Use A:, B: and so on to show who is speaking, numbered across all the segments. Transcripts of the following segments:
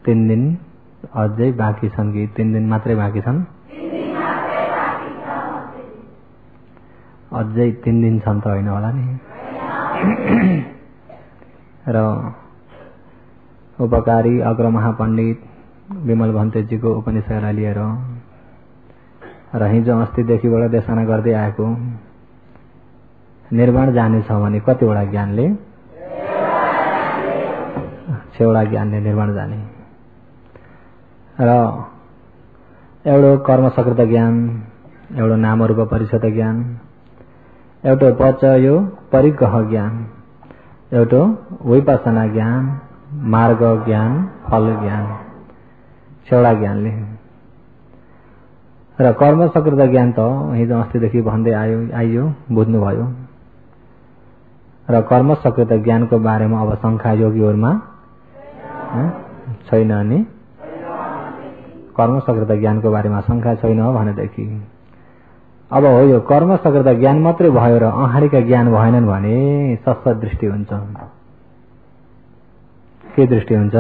A: 3 दिन अझै बाँकी छन् कि 3 दिन मात्रै बाँकी छन्? अझै 3 दिन छन् त होइन होला नि। र उपकारी अग्र महापण्डित विमल भन्तेजीको उपनिषदलाई लिएर र हिजो अस्तिदेखिबाट देशना गर्दै आएको निर्वाण जाने छ भने कतिवटा ज्ञानले? 6वटा ज्ञानले निर्वाण जाने। र एउटा कर्म सकृत ज्ञान, एउटा नाम रूप परिच्छेद ज्ञान, एउटा पच यो परिग्रह ज्ञान, एउटा विपස්සना ज्ञान, मार्ग ज्ञान, फल ज्ञान, 6वटा ज्ञानले। र कर्म सकृत ज्ञान त हिजो अस्तिदेखि भन्दै आइयो बुझ्नुभयो। र कर्म सकृत ज्ञानको बारेमा अब शंका योगीहरुमा छैन नि। कर्म सकृत ज्ञानको बारेमा शंका छैन भनेदेखि अब हो यो कर्म सकृत ज्ञान मात्रै भयो र अगाडिका ज्ञान भएनन् भने सत्सत दृष्टि हुन्छ। के दृष्टि हुन्छ?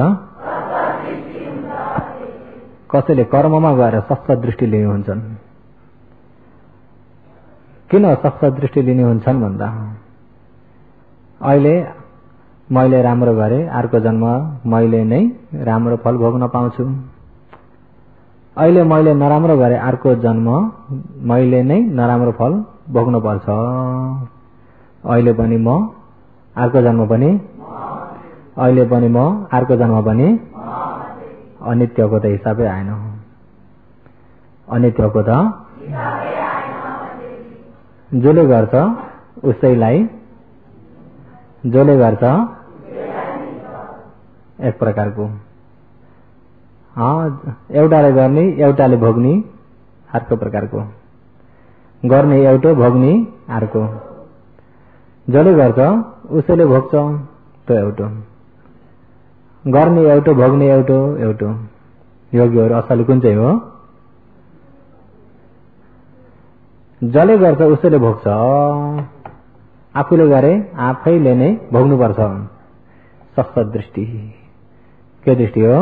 A: कसैले कर्ममा गएर सत्सत दृष्टि लिने हुन्छन्। किन सत्सत दृष्टि लिने हुन्छन् भन्दा अहिले मैले राम्रो गरे अर्को जन्म मैले नै राम्रो फल भोग्न पाउँछु, अहिले मैले नराम्रो गरे अर्को जन्म मैले नै नराम्रो फल भोग्नु पर्छ, अहिले पनि म अर्को जन्म पनि अहिले पनि म अर्को जन्म पनि अनित्यको त हिसाबै आएन। अनित्यको त जसले गर्छ उसैलाई जसले गर्छ एक प्रकारको एउटाले गर्ने एउटाले भोग्ने अर्को प्रकारको, गर्ने एउटो भोग्ने अर्को, जसले गर्छ उसैले भोग्छ त्यो एउटो, गर्ने एउटो भोग्ने एउटो एउटो। योगीहरु असली कुन चाहिँ हो? जसले गर्छ उसैले भोग्छ, आफूले गरे आफैले नै भोग्नुपर्छ। सत्सत दृष्टि के दृष्टि हो?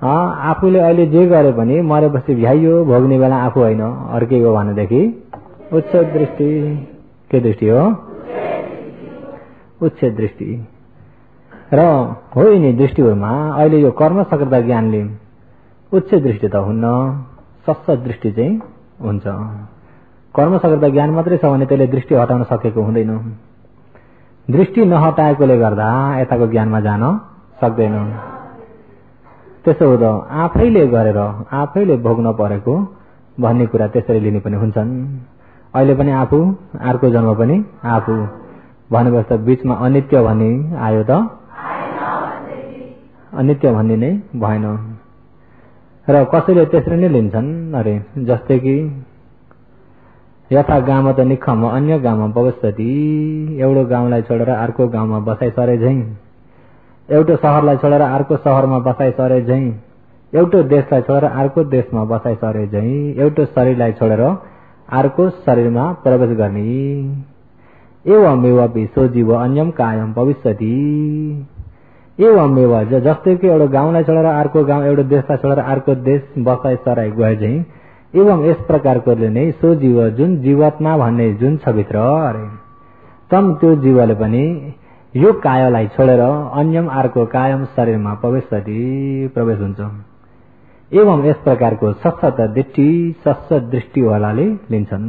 A: आफूले अहिले जे गरे पनि मरेपछि भ्याइयो भोग्ने बेला आफू होइन अर्कै हो भनेदेखि उच्च दृष्टि। के दृष्टि हो? उच्च दृष्टि। र हो यिनी दृष्टिहरूमा अहिले यो कर्म सकृत ज्ञानले उच्च दृष्टि त हुन्न, सत्सत दृष्टि चाहिँ हुन्छ। कर्म सकृत ज्ञान मात्रै छ भने त्यसले दृष्टि हटाउन सकेको हुँदैन। दृष्टि नहटाएकोले गर्दा यताको ज्ञानमा जान सक्दैन। त्यसो हुँदा आफैले गरेर आफैले भोग्न परेको भन्ने कुरा त्यसरी लिने पनि हुन्छन्। अहिले पनि आफू अर्को जन्म पनि आफू भनेपछि त बीचमा अनित्य भन्ने आयो त? अनित्य भन्ने नै भएन। र कसैले त्यसरी नै लिन्छन्। अरे जस्तै कि यथा गाउँमा त निखम अन्य गाउँमा पवस्ती, एउटा गाउँलाई छोडेर अर्को गाउँमा बसाइ सरे झैं, एउटा शहरलाई छोडेर अर्को शहरमा बसाइ सरे झैं, एउटा देशलाई छोडेर अर्को देशमा बसाइ सरे झैं, एउटा शरीरलाई छोडेर अर्को शरीरमा प्रवेश गर्ने। एवमेव विश्व जीव अन्यम कायम भविष्यति। एवमेव जस्तै कि एउटा गाउँलाई छोडेर अर्को गाउँ, एउटा देशलाई छोडेर अर्को देश बसाइ सराइ गए झैं एवं यस प्रकारकोले नै सो जीव जुन जीवात्मा भन्ने जुन छ भित्र अरे तम त्यो जीवले पनि यो कायलाई छोडेर अन्यम अर्को कायम शरीरमा प्रवेश हुन्छ। एवं यस प्रकारको सत्सत दृष्टि वालाले लिन्छन्।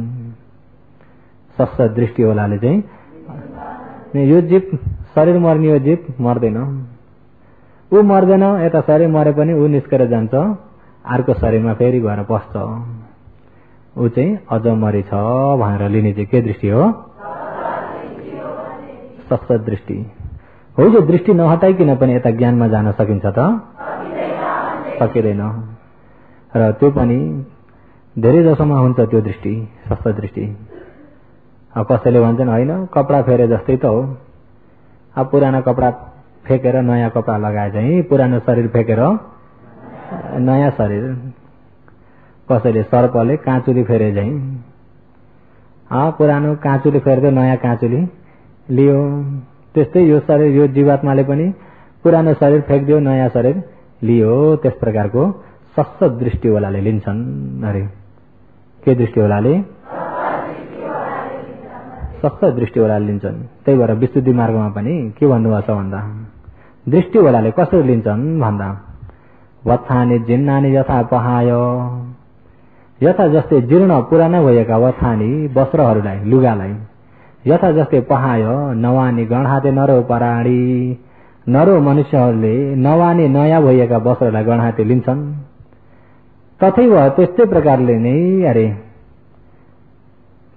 A: सत्सत दृष्टि वालाले चाहिँ यो जीव शरीर मर्ने यो जीव मर्दैन, ऊ मर्दैन, यता शरीर मरे पनि ऊ निस्केर जान्छ अर्को शरीरमा फेरि गएर पस्छ, ऊ चाहिँ अजमरी छ भनेर लिने चाहिँ के दृष्टि हो? सत्सत दृष्टि हो। यो दृष्टि नहटाइकन पनि यता ज्ञानमा जान सकिन्छ त? सकिँदैन। र त्यो पनि धेरै जसोमा हुन्छ त्यो दृष्टि, सत्सत दृष्टि। कसैले भन्छन् होइन कपडा फेरे जस्तै त हो, अब पुरानो कपडा फेकेर नयाँ कपडा लगाए चाहिँ पुरानो शरीर फेकेर नयाँ शरीर। कसैले सर्पले काँचुली फेरे झैं पुरानो काँचुली फेर्दै नयाँ काँचुली लियो, त्यस्तै यो शरीर यो जीवात्माले पनि पुरानो शरीर फ्याँकिदियो, नयाँ शरीर लियो। त्यस प्रकारको सस्त दृष्टिवालाले लिन्छन् अरे। के दृष्टिवालाले? सस्त दृष्टिवालाले लिन्छन्। त्यही भएर विशुद्धि मार्गमा पनि के भन्नुभएको छ भन्दा दृष्टिवालाले कसरी लिन्छन् भन्दा वथानी जिन्नानी यथा पहायो, यथा जस्तै जीर्ण पुराना भएका वथानी वस्त्रहरूलाई, लुगालाई यथा जस्तै पहायो नवानी गणहाते नरो पराडी, नरो मनुष्यहरूले नवानी नयाँ भएका वस्त्रलाई गणहाते लिन्छन्। तथैव त्यस्तै प्रकारले नै अरे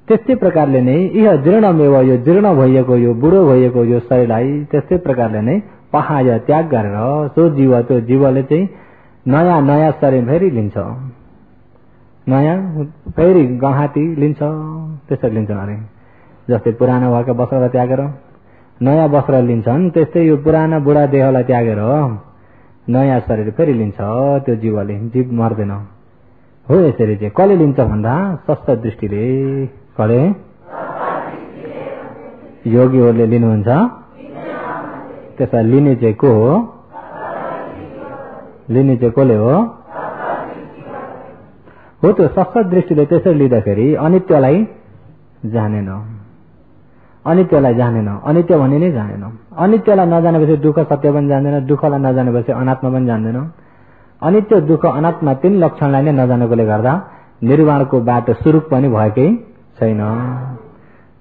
A: त्यस्तै प्रकारले नै यह जीर्णमेव, यो जीर्ण भइएको यो बुढो भइएको यो शरीरलाई त्यस्तै प्रकारले नै पहाय त्याग गरेर सो जीव, त्यो जीवले चाहिँ नयाँ नयाँ शरीर फेरि लिन्छ, नयाँ फेरि गहती लिन्छ। त्यसरी लिन्छन् अरे। जस्तै पुरानो भएका वस्त्रलाई त्यागेर नयाँ वस्त्र लिन्छन्, त्यस्तै यो पुराना बुढा देहलाई त्यागेर नयाँ शरीर फेरि लिन्छ त्यो जीवले। जीव मर्दैन हो। यसरी चाहिँ कसले लिन्छ भन्दा सस्त दृष्टिले। कसले? योगीहरूले लिनुहुन्छ। त्यसलाई लिने चाहिँ को हो? लिने चाहिँ कसले हो? हो त्यो सस्त दृष्टिले त्यसरी लिँदाखेरि अनित्यलाई जानेन, अनित्यलाई जानेन, अनित्य भन्ने नै जानेन। अनित्यलाई नजानेपछि दुःख सत्य पनि जान्दैन, दुःखलाई नजानेपछि अनात्मा पनि जान्दैन। अनित्य दुःख अनात्मा तीन लक्षणलाई नै नजानेकोले गर्दा निर्वाणको बाटो सुरु पनि भएकै छैन,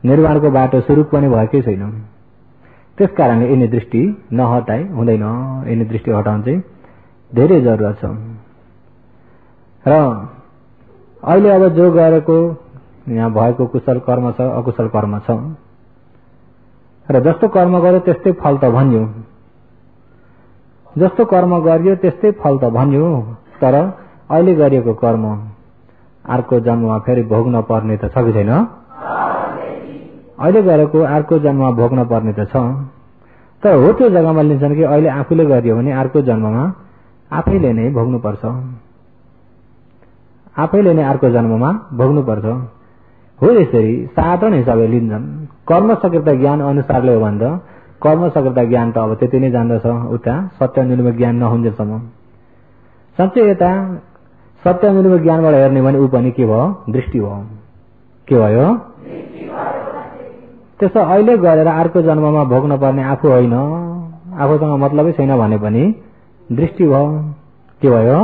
A: निर्वाणको बाटो सुरु पनि भएकै छैन। त्यस कारणले यिनी दृष्टि नहटाइ हुँदैन। यिनी दृष्टि हटाउनु चाहिँ धेरै जरुरत छ। र अहिले अब जो गरेको यहाँ भएको कुशल कर्म छ, अकुशल कर्म छ, र जस्तो कर्म गर्यो त्यस्तै फल त भन्यो, जस्तो कर्म गरियो त्यस्तै फल त भन्यो। तर अहिले गरिएको कर्म अर्को जन्ममा फेरि भोग्न पर्ने त छ कि छैन? अहिले गरेको अर्को जन्ममा भोग्न पर्ने त छ। तर हो त्यो जग्गामा लिन्छन् कि अहिले आफूले गरियो भने अर्को जन्ममा आफैले नै भोग्नुपर्छ, आफैले नै अर्को जन्ममा भोग्नुपर्छ। हो यसरी साधारण हिसाबले लिन्छन्। कर्म सक्रियता ज्ञान अनुसारले हो भन्दा कर्म सक्रियता ज्ञान त अब त्यति नै जान्दछ। उता सत्य निर्मल ज्ञान नहुन्जेसम्म साँच्चै यता सत्य निर्मल ज्ञानबाट हेर्ने भने ऊ पनि के भयो? दृष्टि भयो। के भयो? त्यसो अहिले गरेर अर्को जन्ममा भोग्न पर्ने आफू होइन, आफूसँग मतलबै छैन भने पनि दृष्टि भयो। के भयो?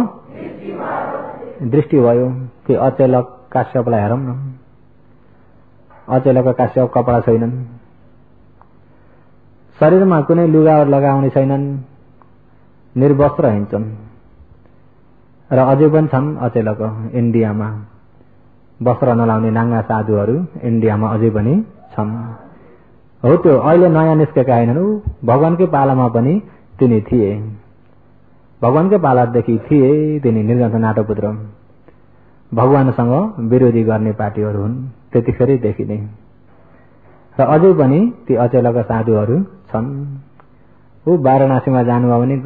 A: दृष्टि भयो। त्यो अचेलक काश्यपलाई हेरौँ न। अचेलक काश्यप कपडा छैनन्, शरीरमा कुनै लुगा लगाउने छैनन्, निर्वस्त्र हिँड्छन्। र अझै पनि छन् अचेलक इन्डियामा वस्त्र नलाउने नाङ्गा साधुहरू इन्डियामा अझै पनि छन्। हो त्यो अहिले नयाँ निस्केका होइनन्, भगवानकै पालामा पनि तिनी थिए, भगवानकै पालादेखि थिए तिनी निर्गन्थ नाटपुत्र। भगवानसँग विरोधी गर्ने पार्टीहरू हुन् त्यतिखेरैदेखि नै। र अझै पनि ती अचेलका साधुहरू छन्। ऊ वाराणसीमा जानुभयो भने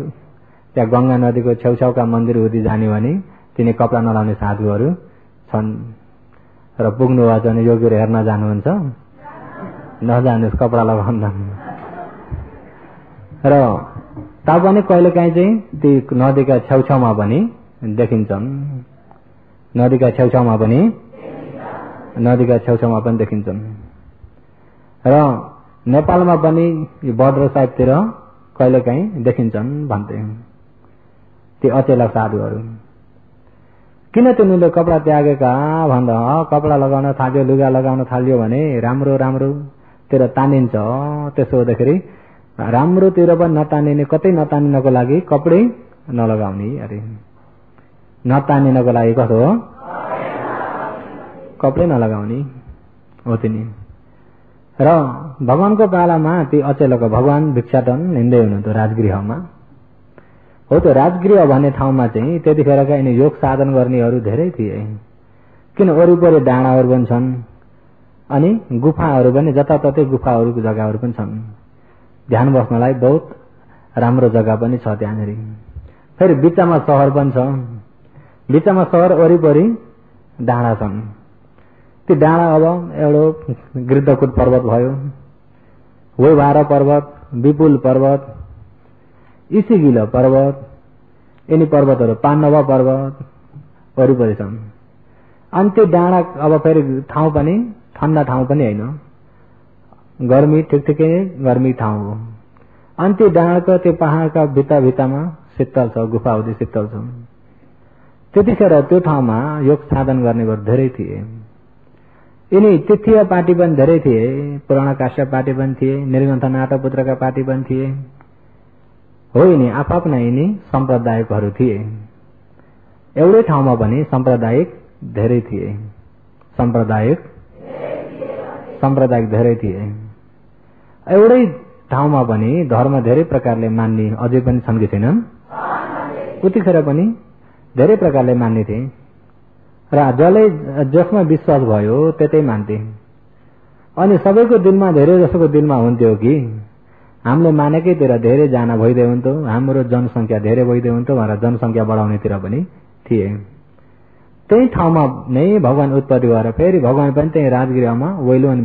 A: त्यहाँ गंगा नदीको छेउछाउका मन्दिर हुँदी जाने भने तिनी कपडा नलाउने साधुहरू छन्। र पुग्नु भएछ भने योगीहरू हेर्न जानुहुन्छ, नजानुहोस् कपडा लगाउँदा। र तापनि कहिलेकाहीँ चाहिँ ती नदीका छेउछाउमा पनि देखिन्छन्, नदीका छेउछाउमा पनि देखिन्छन्। र नेपालमा पनि बर्डर साइडतिर कहिलेकाहीँ देखिन्छन् भन्थे ती अचेलक साधुहरू। किन तिनीहरूले कपडा त्यागेका भन्दा कपडा लगाउन थाल्यो, लुगा लगाउन थाल्यो भने राम्रो राम्रोतिर तानिन्छ। त्यसो हुँदाखेरि राम्रोतिर पनि नतानिने, कतै नतानिनको लागि कपडै नलगाउने अरे। नतानिनको लागि कसो हो? कपडै नलगाउने हो तिनी। र भगवानको पालामा ती अचेलक भगवान भिक्षाटन हिँड्दै हुनुहुन्थ्यो राजगृहमा। हो त्यो राजगृह भन्ने ठाउँमा चाहिँ त्यतिखेरका यिनी योग साधन गर्नेहरू धेरै थिए। किन वरिपरि डाँडाहरू पनि छन्, अनि गुफाहरू पनि जताततै गुफाहरूको जग्गाहरू पनि छन्। ध्यान बस्नलाई बहुत राम्रो जग्गा पनि छ त्यहाँनिर। फेरि बिचमा सहर पनि छ, बिचमा सहर वरिपरि डाँडा छन्। ती डाँडा अब एउटा गृद्धकुट पर्वत भयो, वैभार पर्वत, विपुल पर्वत, इसिगिलो पर्वत, यिनी पर्वतहरू पाण्डव पर्वत वरिपरि छन्। अनि त्यो डाँडा अब फेरि ठाउँ पनि ठन्डा ठाउँ पनि होइन, गर्मी ठिकठिकै गर्मी ठाउँ हो। अनि त्यो डाँडाको त्यो पहाडका भित्तामा शीतल छ, गुफाउदी शीतल छ। त्यतिखेर त्यो ठाउँमा योग साधन गर्नेहरू धेरै थिए। यिनी तिथिय पार्टी पनि धेरै थिए, पुराणकाश्य पार्टी पनि थिए, निर्ग्रन्थ नाटपुत्रका पार्टी पनि थिए। हो, यिनी आफ्ना यिनी सम्प्रदायकहरू थिए। एउटै ठाउँमा पनि साम्प्रदायिक धेरै थिए, साम्प्रदायिक धेरै थिए। एउटै ठाउँमा पनि धर्म धेरै प्रकारले मान्ने अझै पनि छन् कि छैनन्? उतिखेर पनि धेरै प्रकारले मान्ने थिए र जसमा विश्वास भयो त्यतै मान्थे। अनि सबैको दिलमा धेरै जसोको दिलमा हुन्थ्यो कि हामीले मानेकैतिर धेरै जना भइदिए हुन्थ्यो, हाम्रो जनसङ्ख्या धेरै भइदिए हुन्थ्यो भनेर जनसङ्ख्या बढाउनेतिर पनि थिए। त्यही ठाउँमा नै भगवान उत्पत्ति भएर फेरि भगवान पनि त्यही राजगृहमा वैलोन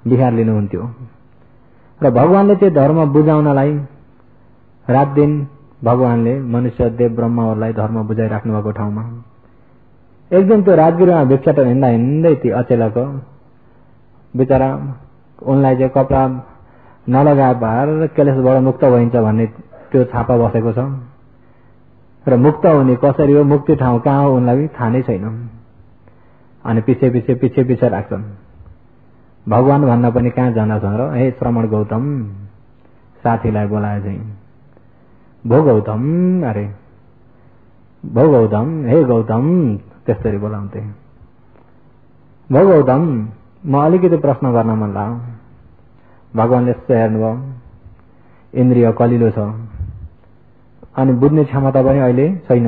A: बिहार लिनुहुन्थ्यो र भगवानले त्यो धर्म बुझाउनलाई रात दिन भगवानले मनुष्य देव ब्रह्माहरूलाई धर्म बुझाइराख्नु भएको ठाउँमा एक दिन त्यो राजगृहमा भिक्षाटन हिँड्दै थियो अचेलाको बिचरा, उनलाई चाहिँ कपडा नलगाए भएर क्लेशबाट मुक्त भइन्छ भन्ने त्यो छापा बसेको छ र मुक्त हुने कसरी हो, मुक्ति ठाउँ कहाँ हो उनलाई थाहा नै छैन। अनि पछि राख्छन्। भगवान भन्न पनि कहाँ जाँदछन् र, हे श्रमण गौतम, साथीलाई बोलाए चाहिँ भो गौतम, अरे भो गौतम, हे गौतम, त्यसरी बोलाउँथे। भो गौतम, म अलिकति प्रश्न गर्न मन लाग्यो। भगवानले हेर्नुभयो, इन्द्रिय कलिलो छ अनि बुझ्ने क्षमता पनि अहिले छैन।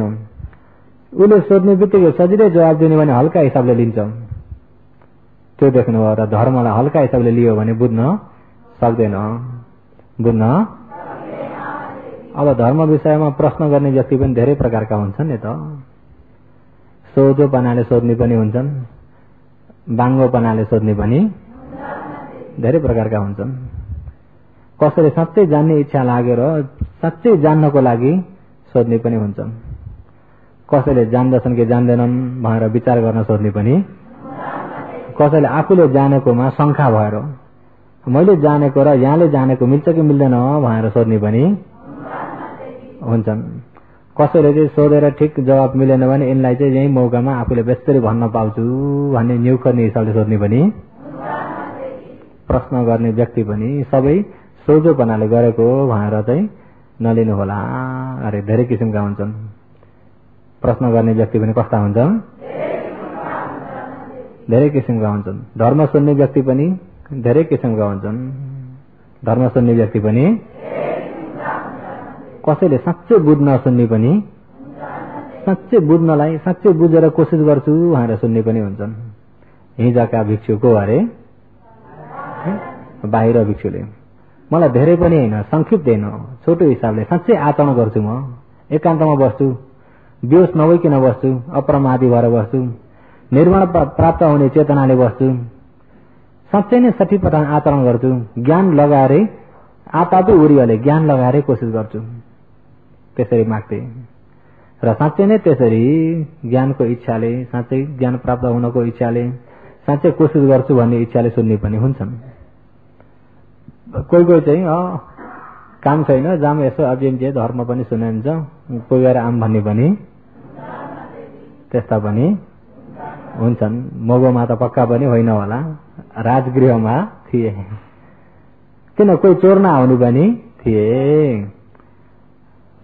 A: उसले सोध्ने बित्तिकै सजिलै जवाब दिने भने हल्का हिसाबले लिन्छ। त्यो देख्नुभयो र धर्मलाई हल्का हिसाबले लियो भने बुझ्न सक्दैन, बुझ्न। अब धर्म विषयमा प्रश्न गर्ने व्यक्ति पनि धेरै प्रकारका हुन्छन् नि त। सोझोपनाले सोध्ने पनि हुन्छन्, बाङ्गोपनाले सोध्ने पनि धेरै प्रकारका हुन्छन्। कसैले साँच्चै जान्ने इच्छा लागेर साँच्चै जान्नको लागि सोध्ने पनि हुन्छन्। कसैले जान्दछन् कि जान्दैनन् भनेर विचार गर्न सोध्ने पनि, कसैले आफूले जानेकोमा शङ्का भएर मैले जानेको र यहाँले जानेको मिल्छ कि मिल्दैन भनेर सोध्ने पनि हुन्छन्। कसैले चाहिँ सोधेर ठिक जवाब मिलेन भने यिनलाई चाहिँ यही मौकामा आफूले बेस्तरी भन्न पाउँछु भन्ने न्यु गर्ने हिसाबले सोध्ने पनि, प्रश्न गर्ने व्यक्ति पनि सबै सोझोपनाले गरेको भनेर चाहिँ नलिनु होला। अरे धेरै किसिमका हुन्छन्। प्रश्न गर्ने व्यक्ति पनि कस्ता हुन्छन्? धेरै किसिमका हुन्छन्। धर्म सुन्ने व्यक्ति पनि धेरै किसिमका हुन्छन्। धर्म सुन्ने व्यक्ति पनि, कसैले साँच्चै बुझ्न सुन्ने पनि, साँच्चै बुझ्नलाई साँच्चै बुझेर कोसिस गर्छु भनेर सुन्ने पनि हुन्छन्। हिजोका भिक्षुको अरे बाहिर भिक्षुले मलाई धेरै पनि होइन, संक्षिप्त होइन, छोटो हिसाबले साँच्चै आचरण गर्छु, म एकान्तमा बस्छु, बेहोस नभइकन बस्छु, अप्रमादी भएर बस्छु, निर्वाण प्राप्त हुने चेतनाले बस्छु, साँच्चै नै सठिक आचरण गर्छु, ज्ञान लगाएरै आतापै उरियले ज्ञान लगाएरै कोसिस गर्छु, त्यसरी माग्थे। र साँच्चै नै त्यसरी ज्ञानको इच्छाले, साँच्चै ज्ञान प्राप्त हुनको इच्छाले, साँच्चै कोसिस गर्छु भन्ने इच्छाले सुन्ने पनि हुन्छन्। कोही चाहिँ काम छैन, जाम यसो अभियम जे धर्म पनि सुनिन्छ, पुगेर आम भन्ने पनि त्यस्ता पनि हुन्छन्। मोगोमा त पक्का पनि होइन होला, राजगृहमा थिए। किन कोही चोर्न आउनु पनि थिए,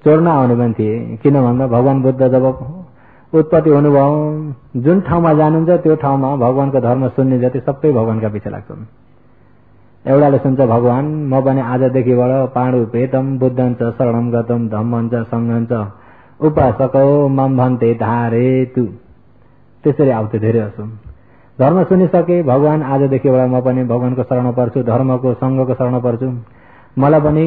A: चोर्न आउनु पनि थिए। किन भन्दा भगवान बुद्ध जब उत्पत्ति हुनुभयो, जुन ठाउँमा जानुहुन्छ त्यो ठाउँमा भगवानको धर्म सुन्ने जति सबै भगवानका पछि लाग्छन्। एउटाले सुन्छ भगवान म पनि आजदेखिबाट पाण्डुपेतम बुद्धञ्च शरणम गतम धम्मञ्च सङ्घञ्च उपासको मम भन्ते धारेतु, त्यसरी आउँथे धेरै जसो। धर्म सुनिसके भगवान आजदेखिबाट म पनि भगवानको शरण पर्छु, धर्मको सङ्घको शरण पर्छु, मलाई पनि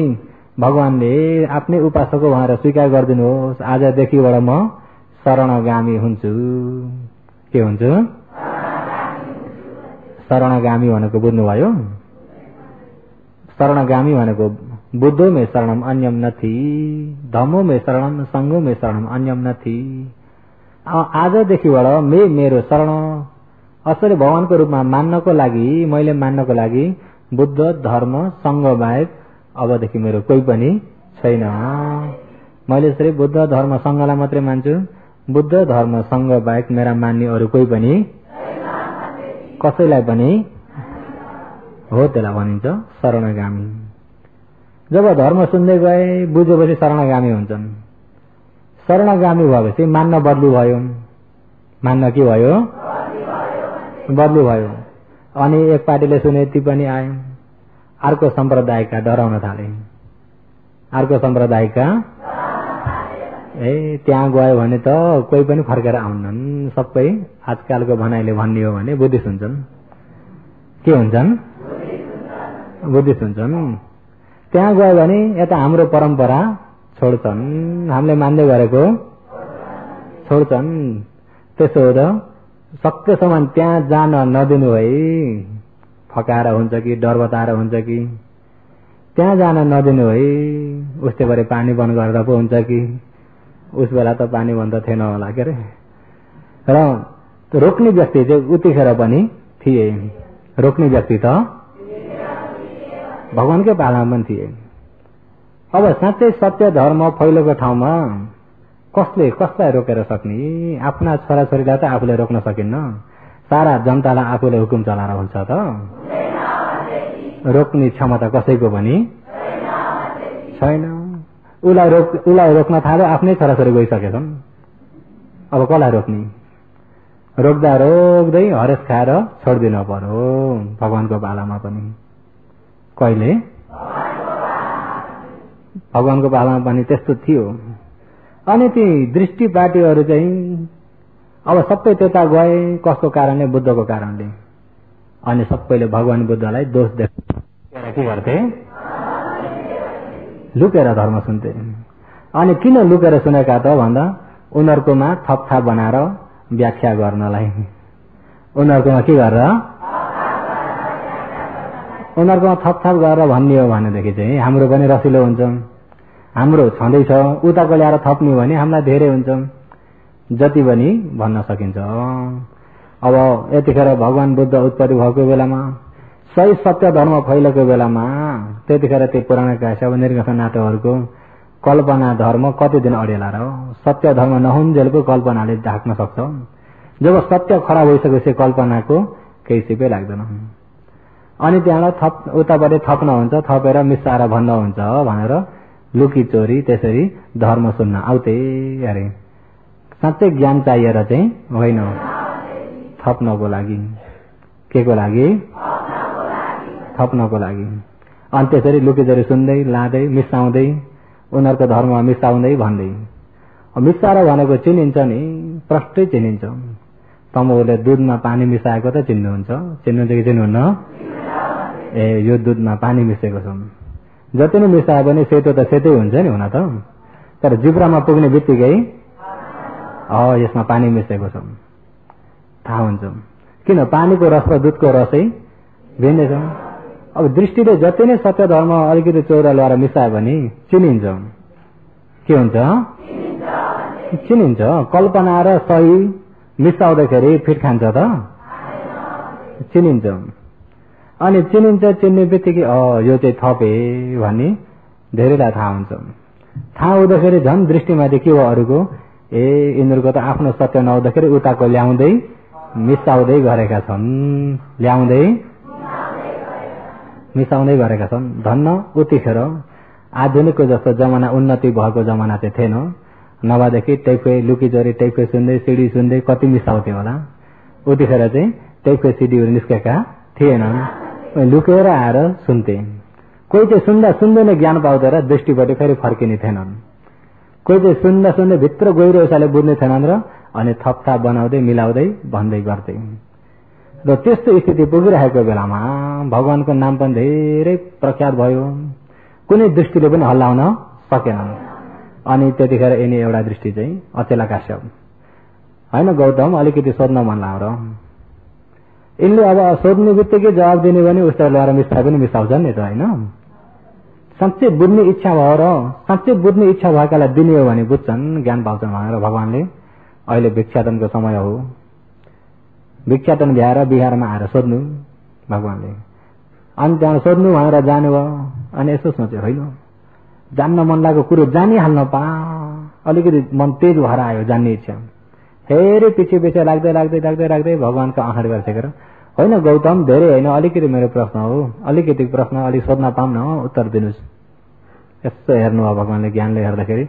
A: भगवानले आफ्नै उपासको भनेर स्वीकार गरिदिनुहोस्, आजदेखिबाट म शरणगामी हुन्छु। के हुन्छु? शरणगामी भनेको बुझ्नुभयो? शरणगामी भनेको बुद्धो में शरणम अन्यम नथी, धम्मो में शरणम संघो में शरणम अन्यम नथी। आजदेखिबाट मेरो शरण असली भगवानको रूपमा मान्नको लागि, मैले मान्नको लागि बुद्ध धर्म संघ बाहेक अबदेखि मेरो कोही पनि छैन। मैले यसरी बुद्ध धर्म संघलाई मात्रै मान्छु, बुद्ध धर्म संघ बाहेक मेरा मान्ने अरू कोही पनि कसैलाई पनि हो, त्यसलाई भनिन्छ शरणगामी। जब धर्म सुन्दै गए बुझेपछि शरणगामी हुन्छन्। शरणगामी भएपछि मान्न बदलु भयो, मान्न के भयो बदलु भयो। अनि एक पार्टीले सुने ती पनि आयो, अर्को सम्प्रदायका डराउन थाले, अर्को सम्प्रदायका त्यहाँ गयो भने त कोही पनि फर्केर आउनन्, सबै आजकलको भनाइले भन्ने हो भने बुद्धिस्ट हुन्छन्। के हुन्छन्? बुद्धिस्ट हुन्छन्। त्यहाँ गयो भने यता हाम्रो परम्परा छोड्छन्, हामीले मान्दै गरेको छोड्छन्। त्यसो हुँदा सकेसम्म त्यहाँ जान नदिनु है, फकाएर हुन्छ कि डर बताएर हुन्छ कि त्यहाँ जान नदिनु है। उस्तै गरी पानी बन्द गरेर पो हुन्छ कि, उस बेला त पानी बन्द थिएन होला के अरे। र रोक्ने व्यक्ति चाहिँ उतिखेर पनि थिए, रोक्ने व्यक्ति त भगवानकै पालामा पनि थिए। अब साँच्चै सत्य धर्म फैलोको ठाउँमा कसले कसलाई रोकेर सक्ने? आफ्ना छोराछोरीलाई त आफूले रोक्न सकिन्न, सारा जनतालाई आफूले हुकुम चलाएर हुन्छ त? रोक्ने क्षमता कसैको पनि छैन। उसलाई रोक्न थाल्यो, आफ्नै छोराछोरी गइसकेछन्, अब कसलाई रोक्ने? रोक्दा रोक्दै हरेस खाएर छोडिदिनु पर्यो भगवानको पालामा पनि। कहिले भगवानको पालामा पनि त्यस्तो थियो। अनि ती दृष्टिपाटीहरू चाहिँ अब सबै त्यता गए, कसको कारणले? बुद्धको कारणले। अनि सबैले भगवान बुद्धलाई दोष देखेर के गर्थे? लुकेर धर्म सुन्थे। अनि किन लुकेर सुनेका त भन्दा उनीहरूकोमा थपथाप बनाएर व्याख्या गर्नलाई। उनीहरूकोमा के गरेर? उनीहरूकोमा थपथाप गरेर भन्ने हो भनेदेखि चाहिँ हाम्रो पनि रसिलो हुन्छ। हाम्रो छँदैछ, उताको ल्याएर थप्ने भने हामीलाई धेरै हुन्छ, जति पनि भन्न सकिन्छ। अब यतिखेर भगवान बुद्ध उत्पत्ति भएको बेलामा, सही सत्य धर्म फैलेको बेलामा, त्यतिखेर त्यो पुराणका सब निर्गत नाटकहरूको कल्पना धर्म कति दिन अडेला र? सत्य धर्म नहुन्जेल पो कल्पनाले ढाक्न सक्छ। जब सत्य खराब भइसकेपछि कल्पनाको केही सिपै लाग्दैन। अनि त्यहाँबाट उताबाट थप्न हुन्छ, थपेर मिसाएर भन्न हुन्छ भनेर लुकी चोरी त्यसरी धर्म सुन्न आउथे अरे। साँच्चै ज्ञान चाहिएर चाहिँ होइन, थप्नको लागि। के को लागि? थप्नको लागि। अनि त्यसरी लुकी चोरी सुन्दै लाँदै मिसाउँदै उनीहरूको धर्ममा मिसाउँदै भन्दै। मिसाएर भनेको चिनिन्छ नि, प्रष्टै चिनिन्छ। तमुले दुधमा पानी मिसाएको त चिन्नुहुन्छ, चिन्नुहुन्छ कि चिन्नुहुन्न? यो दुधमा पानी मिसेको छ। जति नै मिसाए पनि सेतो त सेतै हुन्छ नि हुन त, तर जिब्रामा पुग्ने बित्तिकै यसमा पानी मिसेको छ थाहा हुन्छ। किन? पानीको रस र दुधको रसै भिन्दै छ। अब दृष्टिले जति नै सत्य धर्म अलिकति चौरा ल्याएर मिसायो भने चिनिन्छ। के हुन्छ? चिनिन्छ। कल्पना र सही मिसाउँदाखेरि फिट खान्छ त? चिनिन्छ। अनि चिनिन्छ, चिन्ने बित्तिकै यो चाहिँ थपे भन्ने धेरैलाई थाहा हुन्छ। थाहा हुँदाखेरि झन् दृष्टिमाथि के हो अरूको? यिनीहरूको त आफ्नो सत्य नहुँदाखेरि उताको ल्याउँदै मिसाउँदै गरेका छन्, ल्याउँदै मिसाउँदै गरेका छन्। धन्न उतिखेर आधुनिकको जस्तो जमाना उन्नति भएको जमाना चाहिँ थिएन। नभएदेखि टैफे लुकीचोरी टैफे सुन्दै सिडी सुन्दै कति मिसाउँथ्यो होला। उतिखेर चाहिँ टैफे सिडीहरू निस्केका थिएनन्, लुकेर आएर सुन्थे। कोही चाहिँ सुन्दा सुन्दै नै ज्ञान पाउँदै र दृष्टिपट्टि फेरि फर्किने थिएनन्। कोही चाहिँ सुन्दा सुन्दै भित्र गइरहेसाले बुझ्ने थिएनन् र अनि थपथाप बनाउँदै मिलाउँदै भन्दै गर्थे। र त्यस्तो स्थिति पुगिरहेको बेलामा भगवानको नाम पनि धेरै प्रख्यात भयो, कुनै दृष्टिले पनि हल्लाउन सकेनन्। अनि त्यतिखेर यिनी एउटा दृष्टि चाहिँ अचेला काश्यप होइन, गौतम अलिकति सोध्न मन लाग्यो। यिनले अब सोध्ने बित्तिकै जवाब दिने भने उस्तो ल्याएर मिसाए पनि मिसाउँछन् नि त होइन। साँच्चै बुझ्ने इच्छा भयो र साँच्चै बुझ्ने इच्छा भएकालाई दिने हो भने बुझ्छन्, ज्ञान पाउँछन् भनेर भगवानले अहिले भिक्षाटनको समय हो, भिक्षाटन भ्याएर बिहारमा आएर सोध्नु भगवानले, अनि त्यहाँ सोध्नु भनेर जानुभयो। अनि यसो सोचे, होइन जान्न मन लागेको कुरो जानिहाल्न पा, अलिकति मन तेज भएर आयो जान्ने इच्छा। फेरि पछि पछि लाग्दै लाग्दै लाग्दै लाग्दै भगवानको आँखा गरिसकेर, होइन गौतम धेरै होइन, अलिकति मेरो प्रश्न हो, अलिकति प्रश्न अलिक सोध्न पाऊँ न, उत्तर दिनुहोस्। यस्तो हेर्नु हो भगवानले ज्ञानले हेर्दाखेरि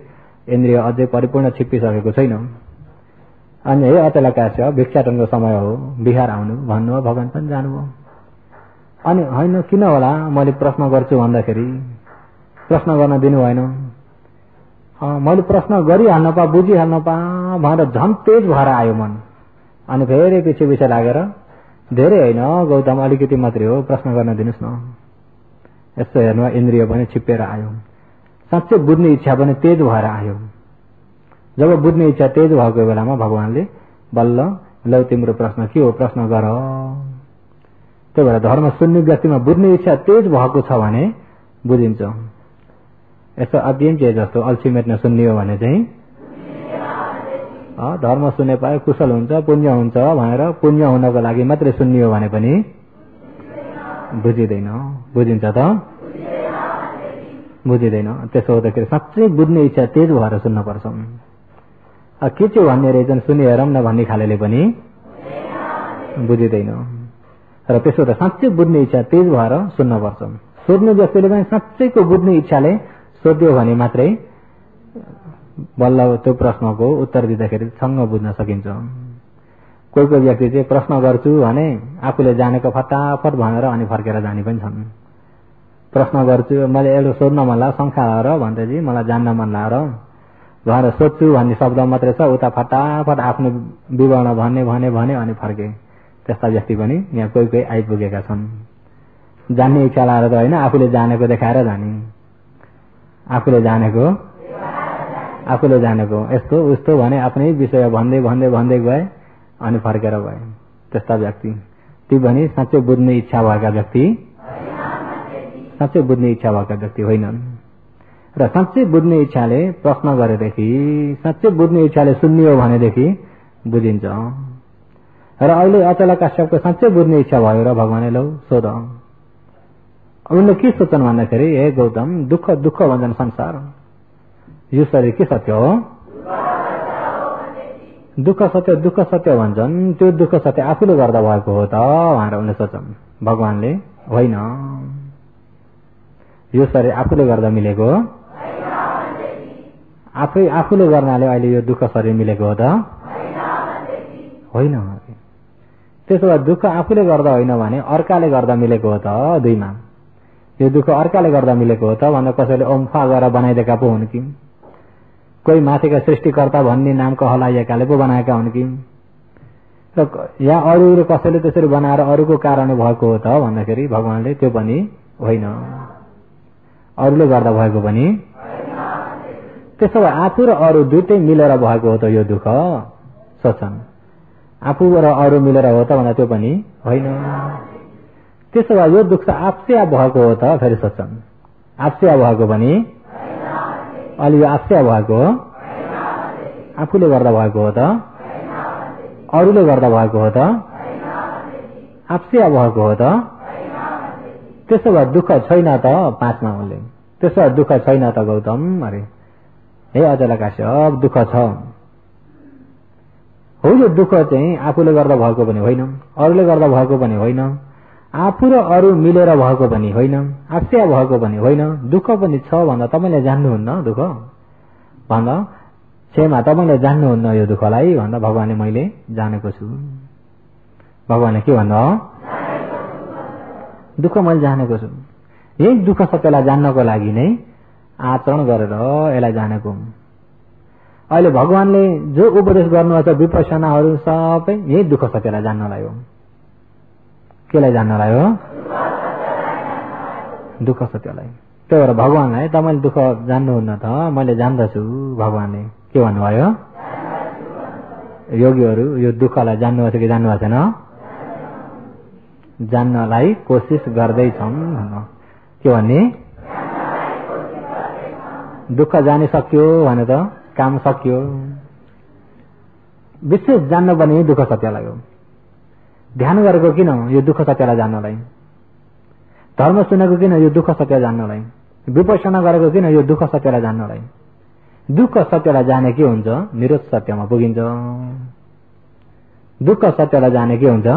A: इन्द्रिय अझै परिपूर्ण छिप्पिसकेको छैन। अनि हे अचलाकाश्य भिक्षाटनको समय हो, बिहार आउनु भन्नुभयो, भगवान पनि जानुभयो। अनि होइन किन होला मैले प्रश्न गर्छु भन्दाखेरि प्रश्न गर्न दिनु भएन, मैले प्रश्न गरिहाल्न पा, बुझिहाल्न पा भनेर झन् तेज भएर आयो मन। अनि फेरि पछि पछि लागेर धेरै होइन गौतम अलिकति मात्रै हो, प्रश्न गर्न दिनुहोस् न। यस्तो हेर्नु इन्द्रिय पनि छिप्पेर आयो, साँच्चै बुझ्ने इच्छा पनि तेज भएर आयो। जब बुझ्ने इच्छा तेज भएको बेलामा भगवानले बल्ल लौ तिम्रो प्रश्न के हो, प्रश्न गर। त्यही भएर धर्म सुन्ने व्यक्तिमा बुझ्ने इच्छा तेज भएको छ भने बुझिन्छ। यस्तो अध्ययन के जस्तो अल्छी मेट्न सुन्ने हो भने चाहिँ धर्म सुने पाए कुशल हुन्छ, पुण्य हुन्छ भनेर पुण्य हुनको लागि मात्रै सुन्ने हो भने पनि बुझिँदैन। बुझिन्छ त? बुझिँदैन। त्यसो हुँदाखेरि साँच्चै बुझ्ने इच्छा तेज भएर सुन्नुपर्छ। के चाहिँ भन्ने रहेछन् सुनि हेरौँ न भन्ने खालेले पनि बुझिँदैन। र त्यसो त साँच्चै बुझ्ने इच्छा तेज भएर सुन्नुपर्छ। सोध्ने व्यक्तिले पनि साँच्चैको बुझ्ने इच्छाले सोध्यो भने मात्रै बल्ल त्यो प्रश्नको उत्तर दिँदाखेरि सँग बुझ्न सकिन्छ। कोही कोही व्यक्ति चाहिँ प्रश्न गर्छु भने आफूले जानेको फटाफट भनेर अनि फर्केर जाने पनि छन्। प्रश्न गर्छु मैले एउटा सोध्न मन लाग्यो, शङ्का र भन्दै मलाई जान्न मन लाग्यो भनेर सोध्छु भन्ने शब्द मात्रै छ, उता फटाफट आफ्नो विवरण भने अनि फर्के। त्यस्ता व्यक्ति पनि यहाँ कोही कोही आइपुगेका छन्। जान्ने इच्छा लागेर त होइन, आफूले जानेको देखाएर जाने, आफूले जानेको यस्तो उस्तो भने आफ्नै विषय भन्दै गए अनि फर्केर गए। त्यस्ता व्यक्ति ती पनि साँच्चै बुझ्ने इच्छा भएका व्यक्ति, साँच्चै बुझ्ने इच्छा भएका व्यक्ति होइनन्। र साँच्चै बुझ्ने इच्छाले प्रश्न गरेदेखि, साँच्चै बुझ्ने इच्छाले सुन्ने हो भनेदेखि बुझिन्छ। र अहिले अचलाकाश्यपको साँच्चै बुझ्ने इच्छा भयो र भगवानले लौ सोध। उनले के सोच्छन् भन्दाखेरि हे गौतम दुःख दुःख भन्छन् संसार, यो शरीर के सत्य हो? दुःख सत्य भन्छन्। त्यो दुःख सत्य आफूले गर्दा भएको हो त भनेर उनले सोच्छन्। भगवानले होइन, यो शरीर आफूले गर्दा मिलेको, आफूले गर्नाले अहिले यो दुःख शरीर मिलेको हो त होइन। त्यसो भए दुःख आफूले गर्दा होइन भने अर्काले गर्दा मिलेको हो त दुईमा। यो दुःख अर्काले गर्दा मिलेको हो त भनेर कसैले ओम्फा गरेर बनाइदिएका पो हुन् कि, कोही माथिका सृष्टिकर्ता भन्ने नामको हलाइएकाले पो बनाएका हुन् कि, र या अरू कसैले त्यसरी बनाएर अरूको कारणले भएको हो त भन्दाखेरि भगवानले त्यो पनि होइन, अरूले गर्दा भएको पनि। त्यसो भए आफू र अरू दुइटै मिलेर भएको हो त यो दुःख सोच्छन्। आफू र अरू मिलेर हो त भन्दा त्यो पनि होइन। त्यसो भए यो दुःख आफसे भएको हो त फेरि सोच्छन्। आफसे भएको पनि अलि यो आफसे भएको हो, आफूले गर्दा भएको हो त, अरूले गर्दा भएको हो त, आफसे भएको हो त। त्यसो भए दुःख छैन त पाँचमा उनले। त्यसो भए दुःख छैन त गौतम अरे हे अचलाकाश्यप दुःख छ हो। यो दुःख चाहिँ आफूले गर्दा भएको पनि होइन, अरूले गर्दा भएको पनि होइन, आफू र अरू मिलेर भएको पनि होइन, आफसे भएको पनि होइन। दुःख पनि छ भन्दा तपाईँले जान्नुहुन्न दुःख भन्दा छेमा तपाईँले जान्नुहुन्न यो दुःखलाई भन्दा भगवानले मैले जानेको छु। भगवानले के भन्नु हो? दुःख मैले जानेको छु। यही दुःख सत्यलाई जान्नको लागि नै आचरण गरेर यसलाई जानेको। अहिले भगवानले जो उपदेश गर्नुहुन्छ विपश्यनाहरू सबै यही दुःख सत्यलाई जान्नलाई हो। केलाई जान्नलाई हो? दुःख सत्यलाई। त्यही भएर भगवानलाई तपाईँले दुःख जान्नुहुन्न त मैले जान्दछु। भगवानले के भन्नुभयो? योगीहरू यो दुःखलाई जान्नुभएको छ कि जान्नुभएको छैन? जान्नलाई कोसिस गर्दैछन्। के भन्ने? दुःख जाने सक्यो भने त काम सक्यो। विशेष जान्न पर्ने दुःख सत्यलाई हो। ध्यान गरेको किन यो दुःख सत्यलाई जान्नलाई, धर्म सुनेको किन यो दुःख सत्य जान्नलाई, विपश्यना गरेको किन यो दुःख सत्यलाई जान्नलाई। दुःख सत्यलाई जाने के हुन्छ, निरोध सत्यमा पुगिन्छ। दुःख सत्यलाई जाने के हुन्छ,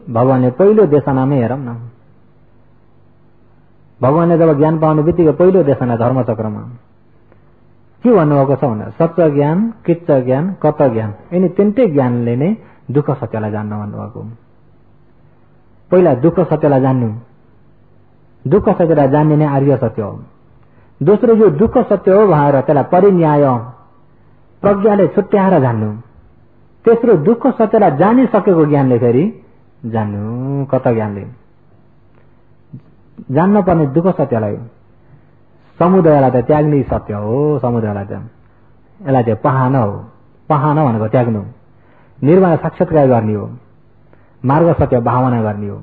A: भगवानले पहिलो देशनामै हेरौँ न, भगवानले जब ज्ञान पाउने बित्तिकै पहिलो देशना धर्मचक्रमा के भन्नुभएको छ भने सच्च ज्ञान, किच्च ज्ञान, कत ज्ञान, यिनी तिनटै ज्ञानले नै दुःख सत्यलाई जान्न भन्नुभएको। पहिला दुःख सत्यलाई जान्नु, दुःख सत्यलाई जान्ने नै आर्य सत्य हो। दोस्रो यो दुःख सत्य हो भनेर त्यसलाई परिन्याय प्रज्ञाले छुट्याएर जान्नु। तेस्रो दुःख सत्यलाई जानिसकेको ज्ञानले फेरि जान्नु, कत ज्ञानले जान्न पर्ने दुःख सत्यलाई। समुदायलाई त त्याग्ने सत्य हो, समुदायलाई त यसलाई चाहिँ पहान हो। पहान भनेको त्याग्नु, निर्वाण साक्षात्कार गर्ने हो, मार्ग सत्य भावना गर्ने हो।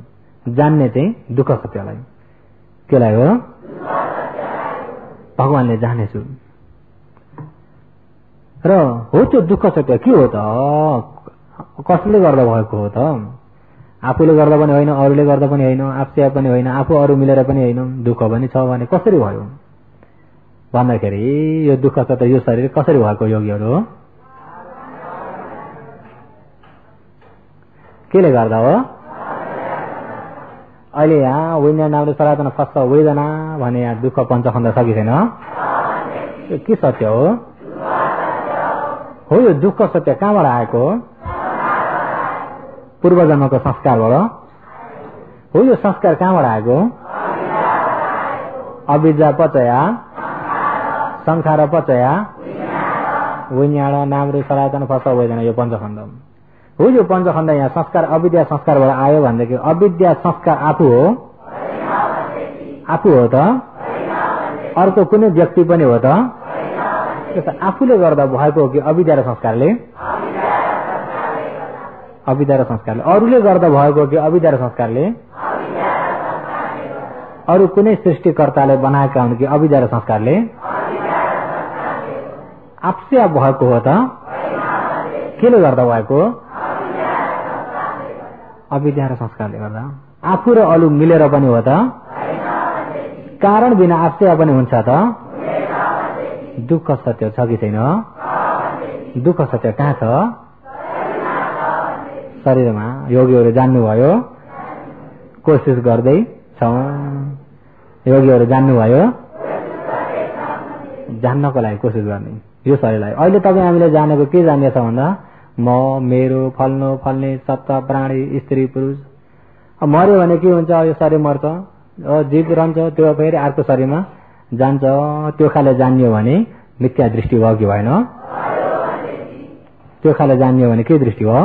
A: जान्ने चाहिँ दुःख सत्यलाई, केलाई हो, भगवानले जानेछु। र हो त्यो दुःख सत्य के हो त, कसले गर्दा भएको हो त, आफूले गर्दा पनि होइन, अरूले गर्दा पनि होइन, आफसे पनि होइन, आफू अरू मिलेर पनि होइन। दुःख पनि छ भने कसरी भयो भन्दाखेरि यो दुःख सत्य यो शरीर कसरी भएको योगीहरू हो, केले गर्दा हो। अहिले यहाँ विज्ञान नामले सनातन फस्क वेदना भने यहाँ दुःख पञ्चखण्ड छ कि छैन, के सत्य हो, हो यो दुःख सत्य कहाँबाट आएको, पूर्व जन्मको संस्कारबाट हो। यो संस्कार कहाँबाट आएको, अविद्या पचया संखार पचया विज्ञान नामले सनातन फस्क वेदना, यो पञ्चखण्ड हो। यो पञ्चखण्ड यहाँ संस्कार अविद्या संस्कारबाट आयो भनेदेखि अविद्या संस्कार आफू हो, आफू हो त, अर्को कुनै व्यक्ति पनि हो त, आफूले गर्दा भएको हो कि अविद्या र संस्कारले, अविद्या र संस्कारले, अरूले गर्दा भएको हो कि अविद्या र संस्कारले, अरू कुनै सृष्टिकर्ताले बनाएका हुन् कि अविद्या र संस्कारले, आफसे आप भएको हो त, केले गर्दा भएको, अविद्या र संस्कारले गर्दा। आफू र अरू मिलेर पनि हो त, कारण बिना आफसे पनि हुन्छ त। दुःख सत्य छ कि छैन, दुःख सत्य कहाँ छ, शरीरमा। योगीहरू जान्नुभयो, कोसिस गर्दै छौँ, योगीहरू जान्नुभयो, जान्नको लागि कोसिस गर्ने यो शरीरलाई। अहिले तपाईँ हामीले जानेको के जानिएछ भन्दा म, मेरो, फल्नु फल्ने, सत्ता, प्राणी, स्त्री, पुरुष। मर्यो भने के हुन्छ, यो शरीर मर्छ, जीव रहन्छ, त्यो फेरि अर्को शरीरमा जान्छ। त्यो खाले जानियो भने मिथ्या दृष्टि भयो कि भएन, त्यो खाले जानियो भने के दृष्टि हो,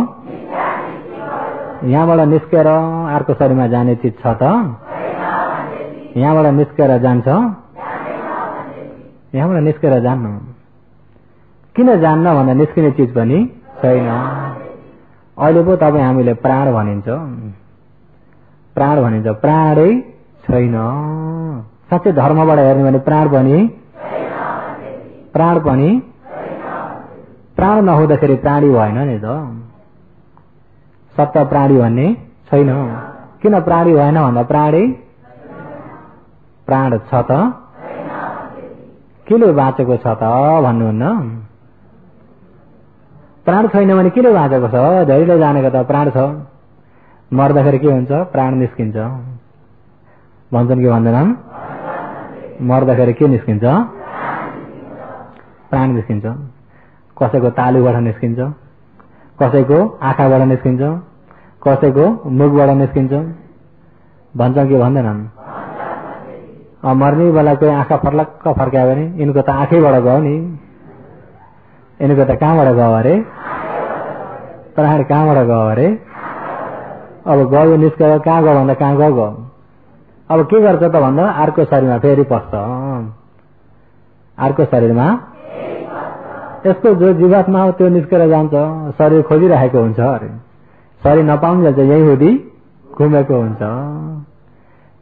A: यहाँबाट निस्केर अर्को शरीरमा जाने चिज छ त, यहाँबाट निस्केर जान्छ, यहाँबाट निस्केर जान्नु, किन जान्न भन्दा निस्किने चिज पनि छैन। अहिले पो तपाईँ हामीले प्राण भनिन्छ, प्राण भनिन्छ, प्राणै छैन। साँच्चै धर्मबाट हेर्ने भने प्राण पनि, प्राण पनि, प्राण नहुँदाखेरि प्राणी भएन नि त, सत्य प्राणी भन्ने छैन। किन प्राणी भएन भन्दा प्राणी, प्राण छ त, केले बाँचेको छ त भन्नुहुन्न। प्राण छैन भने केले बाँचेको छ, धेरैले जानेको त प्राण छ, मर्दाखेरि के हुन्छ, प्राण निस्किन्छ भन्छन् कि भन्दैनन्, मर्दाखेरि के निस्किन्छ, प्राण निस्किन्छ। कसैको तालुबाट निस्किन्छ, कसैको आँखाबाट निस्किन्छ, कसैको मुखबाट निस्किन्छ भन्छन् कि भन्दैनन्। मर्ने बेला कोही आँखा फर्लक्क फर्कायो भने यिनको त आँखैबाट गयो नि, यिनको त कहाँबाट गयो अरे, प्राण कहाँबाट गयो अरे। अब गयो निस्केर कहाँ गयो भन्दा कहाँ गयो। अब के गर्छ त भन्दा अर्को शरीरमा फेरि पस्छ, अर्को शरीरमा। यसको जो जीवात्मा हो त्यो निस्केर जान्छ, शरीर खोजिरहेको हुन्छ अरे, शरीर नपाउन्जेल चाहिँ यही हुँदी घुमेको हुन्छ।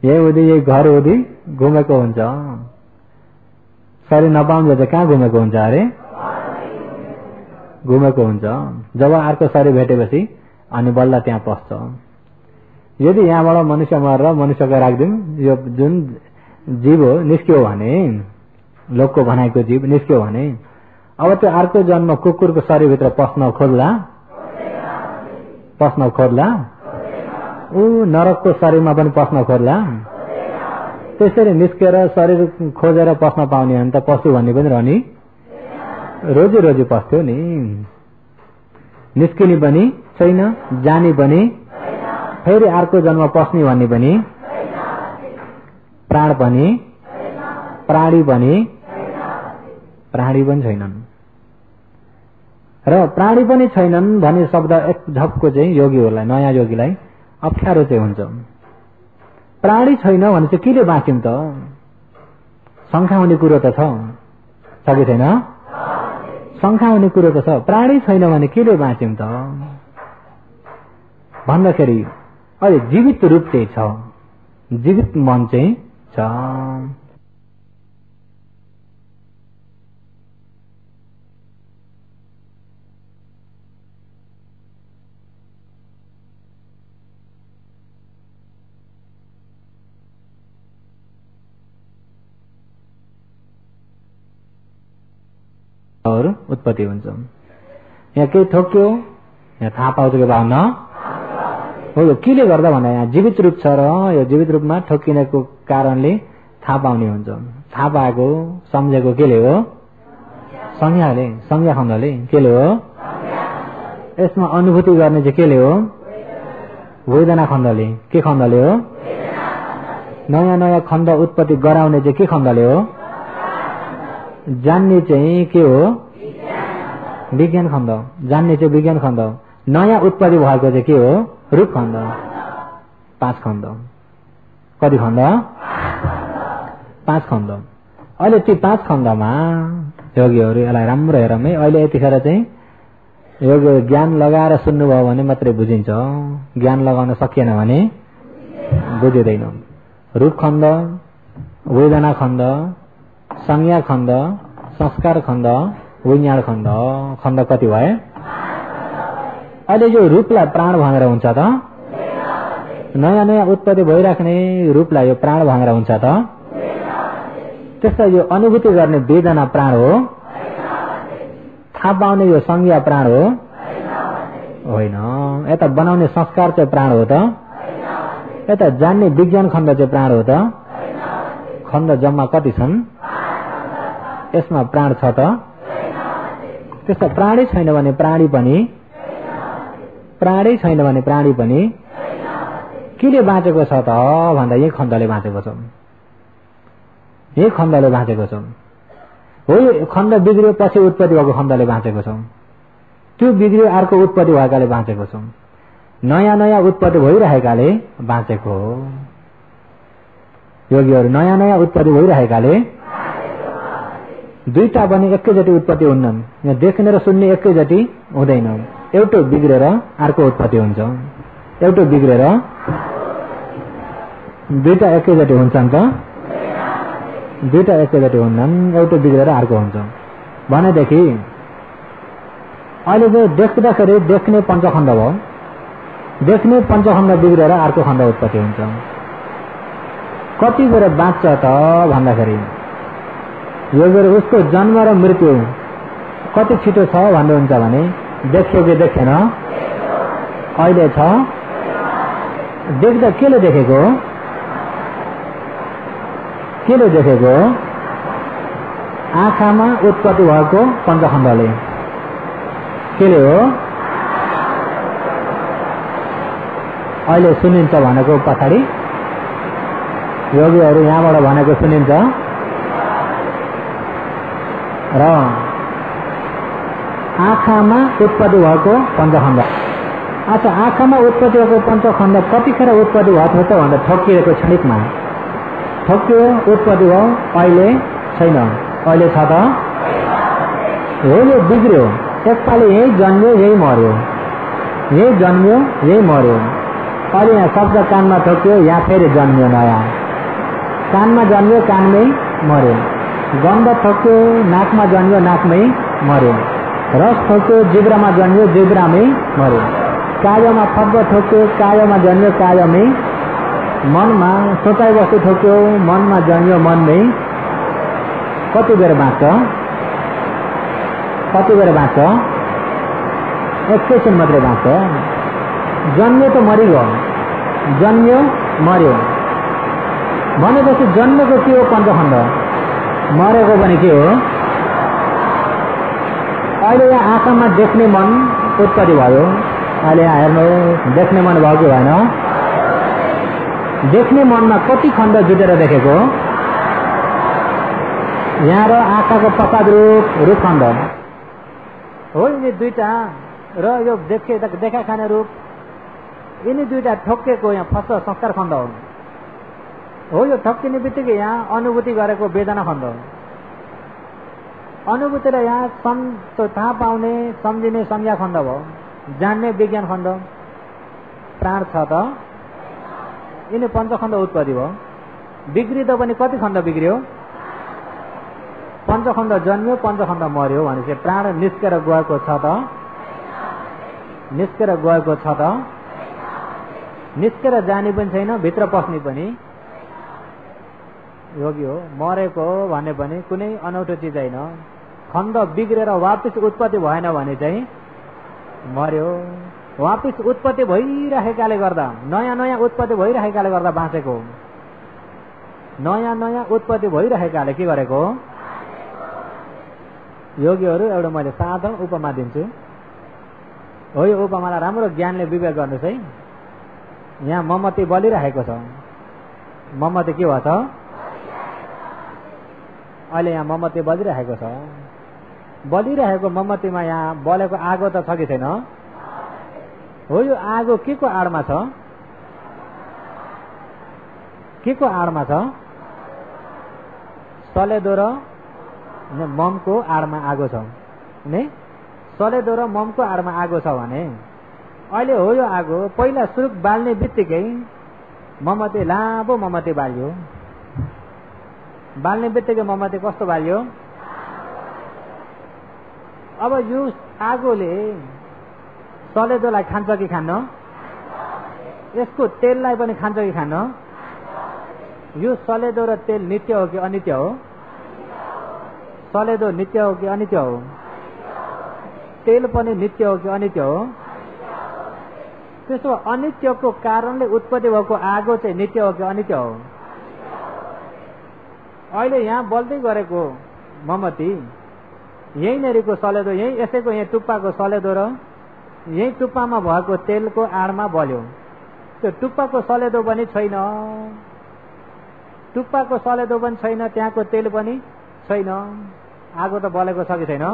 A: यही उदी यही घर उदी घुमेको हुन्छ। शरीर नपाउँदा चाहिँ कहाँ घुमेको हुन्छ अरे? घुमेको हुन्छ। जब अर्को शरीर भेटेपछि अनि बल्ल त्यहाँ पस्छ। यदि यहाँबाट मनुष्य मरेर मनुष्यको राखिदिउँ, यो जुन जीव हो निस्क्यो भने, लोकको भनाइको जीव निस्क्यो भने अब त्यो अर्को जन्म कुकुरको शरीरभित्र पस्न खोज्ला ऊ नरकको शरीरमा पनि पस्न खोज्ला। त्यसरी निस्केर शरीर खोजेर पस्न पाउने भने त पशु भन्ने पनि रहने, रोजी रोजी पस्थ्यो नि। निस्किने पनि छैन, जाने पनि, फेरि अर्को जन्म पस्ने भन्ने पनि, प्राण पनि, प्राणी पनि छैनन्। र प्राणी पनि छैनन् भन्ने शब्द एक झपको चाहिँ योगीहरूलाई, नयाँ योगीलाई अप्ठ्यारो चाहिँ हुन्छ। प्राणी छैन भने चाहिँ केले बाँच्यौं त? शङ्का हुने कुरो त छ कि छैन? शङ्का हुने कुरो त छ। प्राणी छैन भने केले बाँच्यौं त भन्दाखेरि अहिले जीवित रूप चाहिँ छ, जीवित मन चाहिँ छ। और उत्पत्ति हुन्छ। यहाँ केही ठोक्यो, यहाँ थाहा पाउँछ कि भावना हो। यो केले गर्दा भन्दा यहाँ जीवित रूप छ र यो जीवित रूपमा ठोकिनेको कारणले थाहा पाउने हुन्छ। थाहा पाएको सम्झेको केले हो? संज्ञाले, संज्ञा खण्डले। केले हो? यसमा अनुभूति गर्ने चाहिँ केले हो? वेदना खण्डले। के खण्डले हो? नयाँ नयाँ खण्ड उत्पत्ति गराउने चाहिँ के खण्डले हो? जान्ने चाहिँ के हो? विज्ञान खण्ड। जान्ने चाहिँ विज्ञान खण्ड। नयाँ उत्पत्ति भएको चाहिँ के हो? रूप खण्ड। 5 खण्ड। कति खण्ड? 5 खण्ड। अहिले त्यो 5 खण्डमा योगीहरू यसलाई राम्रो हेरौँ है। अहिले यतिखेर चाहिँ योग ज्ञान लगाएर सुन्नुभयो भने मात्रै बुझिन्छ, ज्ञान लगाउन सकिएन भने बुझिँदैन। रूप खण्ड, वेदना खण्ड, संज्ञा खण्ड, संस्कार खण्ड, विज्ञान खण्ड। खण्ड कति भए? अहिले यो रूपलाई प्राण भनेर हुन्छ त? नयाँ नयाँ उत्पत्ति भइराख्ने रूपलाई यो प्राण भनेर हुन्छ त? त्यसलाई यो अनुभूति गर्ने वेदना प्राण हो? थाहा पाउने यो संज्ञा प्राण हो? होइन। यता बनाउने संस्कार चाहिँ प्राण हो त? यता जान्ने विज्ञान खण्ड चाहिँ प्राण हो त? खण्ड जम्मा कति छन्? यसमा प्राण छ त? त्यस्तो प्राणी छैन भने प्राणी पनि, प्राणी छैन भने प्राणी पनि केले बाँचेको छ त भन्दा यही खण्डले बाँचेको छ। यही खण्डले बाँचेको छ। हो, यो खण्ड बिग्रियो पछि उत्पत्ति भएको खण्डले बाँचेको छ। त्यो बिग्रियो अर्को उत्पत्ति भएकाले बाँचेको छ। नयाँ नयाँ उत्पत्ति भइरहेकाले बाँचेको हो। योगीहरू नयाँ नयाँ उत्पत्ति भइरहेकाले दुईटा पनि एकैचोटि उत्पत्ति हुन्नन्। यहाँ देख्ने र सुन्ने एकैचोटि हुँदैन। एउटा बिग्रेर अर्को उत्पत्ति हुन्छ। एउटा बिग्रेर दुईटा एकैचोटि हुन्छन् त? दुईटा एकैचोटि हुन्नन्। एउटा बिग्रेर अर्को हुन्छ भनेदेखि अहिले चाहिँ देख्दाखेरि देख्ने पञ्चखण्ड भयो। देख्ने पञ्चखण्ड बिग्रेर अर्को खण्ड उत्पत्ति हुन्छ। कति बेर बाँच्छ त भन्दाखेरि यो बेर उसको जन्म र मृत्यु कति छिटो छ भन्नुहुन्छ भने देख्यो कि देखेन? अहिले छ। देख्दा केले देखेको? केले देखेको? आँखामा उत्पत्ति भएको पञ्चखण्डले। केले हो? अहिले सुनिन्छ भनेको पछाडि योगीहरू यहाँबाट भनेको सुनिन्छ र आँखामा उत्पत्ति भएको पञ्चखण्ड। अच्छा, आँखामा उत्पत्ति भएको पञ्चखण्ड कतिखेर उत्पत्ति भएको त भन्दा ठोकिएको क्षणिकमा ठोक्यो, उत्पत्ति भयो। अहिले छैन। अहिले छ त? हो, यो बिग्रियो। एकपालि यही जन्म्यो यही मर्यो, यही जन्म्यो यही मर्यो। अहिले यहाँ शब्द कानमा ठोक्यो, यहाँ फेरि जन्मियो नयाँ, कानमा जन्मियो कानमै मर्यो, गन्ध ठोक्यो नाकमा जन्मियो नाकमै मर्यो, रस ठोक्यो जिब्रामा जन्मियो जिब्रामै मर्यो, कायोमा फब्ब ठोक्यो कायोमा जन्मियो कायोमै, मनमा सोचाइ वस्तु ठोक्यो मनमा जन्मियो मनमै। कति बेर बाँच्छ? कति बेर बाँच्छ? एकैछिन मात्रै बाँच्छ। जन्मियो त मरिगयो, जन्मियो मर्यो भनेपछि जन्मेको के हो? पञ्चखण्ड। मरेको पनि के हो? अहिले यहाँ आँखामा देख्ने मन उत्पत्ति भयो। अहिले यहाँ हेर्नु, देख्ने मन भयो कि भएन? देख्ने मनमा कति खण्ड जुटेर देखेको? यहाँ र आँखाको पश्चात रूप खण्ड हो। यिनी दुईटा र यो देखा खाने रूप, यिनी दुईटा ठोकेको यहाँ फर्स्ट संस्कार खण्ड हो। यो ठोक्किने बित्तिकै यहाँ अनुभूति गरेको वेदना खण्ड हो। अनुभूति र यहाँ थाहा पाउने सम्झिने संज्ञा खण्ड भयो। जान्ने विज्ञान खण्ड। प्राण छ त, यिनी पञ्चखण्ड उत्पत्ति भयो। बिग्रिँदा पनि कति खण्ड बिग्रियो? पञ्चखण्ड जन्मियो पञ्चखण्ड मर्यो भनेपछि प्राण निस्केर गएको छ त, निस्केर गएको छ त, निस्केर जाने पनि छैन, भित्र पस्ने पनि योगी हो। मरेको भन्ने पनि कुनै अनौठो चिज होइन। खण्ड बिग्रेर वापिस उत्पत्ति भएन भने चाहिँ मर्यो। वापिस उत्पत्ति भइरहेकाले गर्दा, नयाँ नयाँ उत्पत्ति भइरहेकाले गर्दा बाँचेको। नयाँ नयाँ उत्पत्ति भइरहेकाले के गरेको? योगीहरू एउटा मैले साधा उपमा दिन्छु। हो, यो उपमालाई राम्रो ज्ञानले विवेक गर्नुहोस् है। यहाँ मोमबत्ती बलिरहेको छ। मोमबत्ती के भन्छ? अहिले यहाँ मोमबत्ती बलिरहेको छ। बलिरहेको मोमबत्तीमा यहाँ बलेको आगो त छ कि छैन? हो, यो आगो के को आडमा छ? के को आडमा छ? सलेदो र ममको आडमा आगो छ नि। सलेदो र ममको आडमा आगो छ भने अहिले हो यो आगो पहिला सुरुक बाल्ने बित्तिकै मोमबत्ती लामो मोमबत्ती बाल्यो। बाल्ने बित्तिकै मोमबत्ती कस्तो बाल्यो? अब यो आगोले सलेदोलाई खान्छ कि खान्न? यसको तेललाई पनि खान्छ कि खान्न? यो सलेदो र तेल नित्य हो कि अनित्य हो? सलेदो नित्य हो कि अनित्य हो? तेल पनि नित्य हो कि अनित्य हो? त्यसो अनित्यको कारणले उत्पत्ति भएको आगो चाहिँ नित्य हो कि अनित्य हो? अहिले यहाँ बल्दै गरेको मोमबत्ती यही नेरीको सलेदो, यही यसैको यहाँ टुप्पाको सलेदो र यही टुप्पामा भएको तेलको आडमा बल्यो। त्यो टुप्पाको सलेदो पनि छैन, टुप्पाको सलेदो पनि छैन, त्यहाँको तेल पनि छैन। आगो त बलेको छ कि छैन?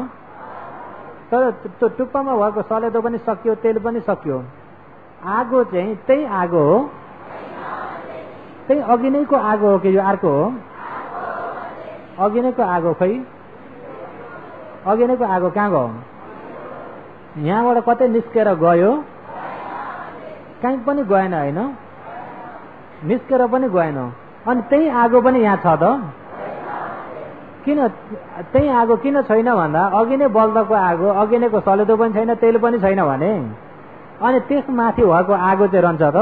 A: तर त्यो टुप्पामा भएको सलेदो पनि सकियो, तेल पनि सकियो। आगो चाहिँ त्यही आगो हो? त्यही अघि नैको आगो हो कि यो अर्को हो? अघि नैको आगो। खै अघि नैको आगो कहाँ गयो? यहाँबाट कतै निस्केर गयो? कहीँ पनि गएन होइन, निस्केर पनि गएन। अनि त्यही आगो पनि यहाँ छ त? किन त्यही आगो किन छैन भन्दा अघि नै बल्दाको आगो, अघि नैको सलेदो पनि छैन, तेल पनि छैन भने अनि त्यसमाथि भएको आगो चाहिँ रहन्छ त?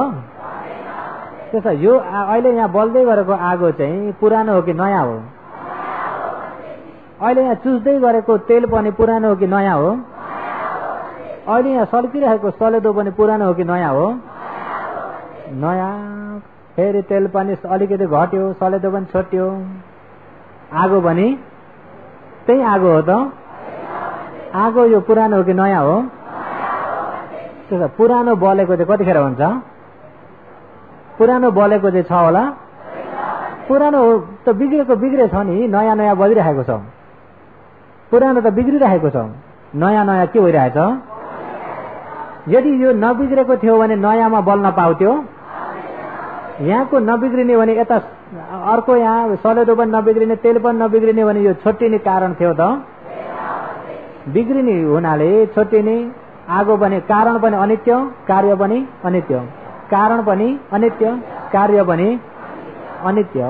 A: त्यसो यो अहिले यहाँ बल्दै गरेको आगो चाहिँ पुरानो हो कि नयाँ हो? अहिले यहाँ चुस्दै गरेको तेल पनि पुरानो हो कि नयाँ हो? अहिले यहाँ सल्किरहेको सलेदो पनि पुरानो हो कि नयाँ हो? नयाँ। फेरि तेल पनि अलिकति घट्यो, सलेदो पनि छोट्यो, आगो पनि त्यही आगो हो त? आगो यो पुरानो हो कि नयाँ हो? त्यसो पुरानो बलेको चाहिँ कतिखेर हुन्छ? पुरानो बलेको चाहिँ छ होला? पुरानो त बिग्रेको बिग्रे छ नि, नयाँ नयाँ बलिरहेको छ। पुरानो त बिग्रिरहेको छ, नयाँ नयाँ के भइरहेछ? यदि यो नबिग्रेको थियो भने नयाँमा बल्न पाउँथ्यो? यहाँको नबिग्रिने भने यता अर्को यहाँ सलेदो पनि नबिग्रिने, तेल पनि नबिग्रिने भने यो छोटिने कारण थियो त? बिग्रिने हुनाले छोटिने, आगो पनि कारण पनि अनित्य, कार्य पनि अनित्य। कारण पनि अनित्य, कार्य पनि अनित्य।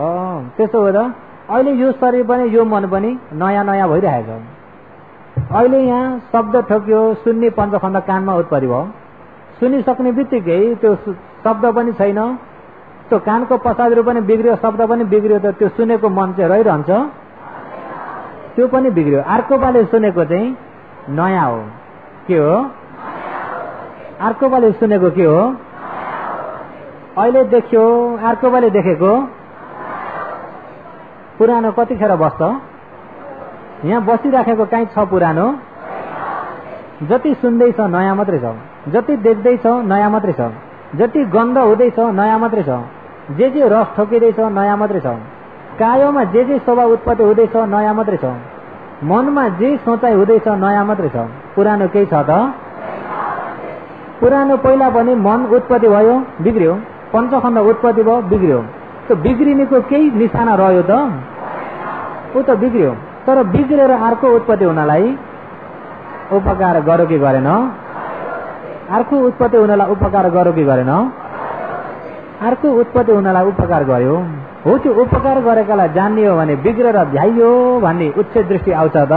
A: त्यसो हो त अहिले यो शरीर पनि यो मन पनि नयाँ नयाँ भइरहेको छ। अहिले यहाँ शब्द ठोक्यो, सुन्ने पञ्चखण्ड कानमा उत्पत्ति भयो, सुनिसक्ने बित्तिकै त्यो शब्द पनि छैन, त्यो कानको पछाडि पनि बिग्रियो, शब्द पनि बिग्रियो, त त्यो सुनेको मन चाहिँ रहिरहन्छ, त्यो पनि बिग्रियो। अर्को पालि सुनेको चाहिँ नयाँ हो, के हो? अर्को पालि सुनेको के हो? अहिले देख्यो, अर्को पालि देखेको पुरानो कतिखेर बस्छ? यहाँ बसिराखेको काहीँ छ पुरानो? जति सुन्दैछ नयाँ मात्रै छ, जति देख्दैछ नयाँ मात्रै छ, जति गन्ध हुँदैछ नयाँ मात्रै छ, जे रस ठोकिँदैछ नयाँ मात्रै छ, कायमा जे शोभा उत्पत्ति हुँदैछ नयाँ मात्रै छ, मनमा जे सोचाइ हुँदैछ नयाँ मात्रै छ। पुरानो केही छ त? पुरानो पहिला पनि मन उत्पत्ति भयो, बिग्रियो, पञ्चखण्ड उत्पत्ति भयो, बिग्रियो, त्यो बिग्रिनेको केही निशाना रह्यो त? ऊ त बिग्रियो। तर बिग्रेर अर्को उत्पत्ति हुनलाई उपकार गर्यो कि गरेन? अर्को उत्पत्ति हुनलाई उपकार गर्यो कि गरेन? अर्को उत्पत्ति हुनलाई उपकार गर्यो। हो, त्यो उपकार गरेकालाई जान्ने हो भने बिग्रेर भ्याइयो भन्ने उच्च दृष्टि आउँछ त?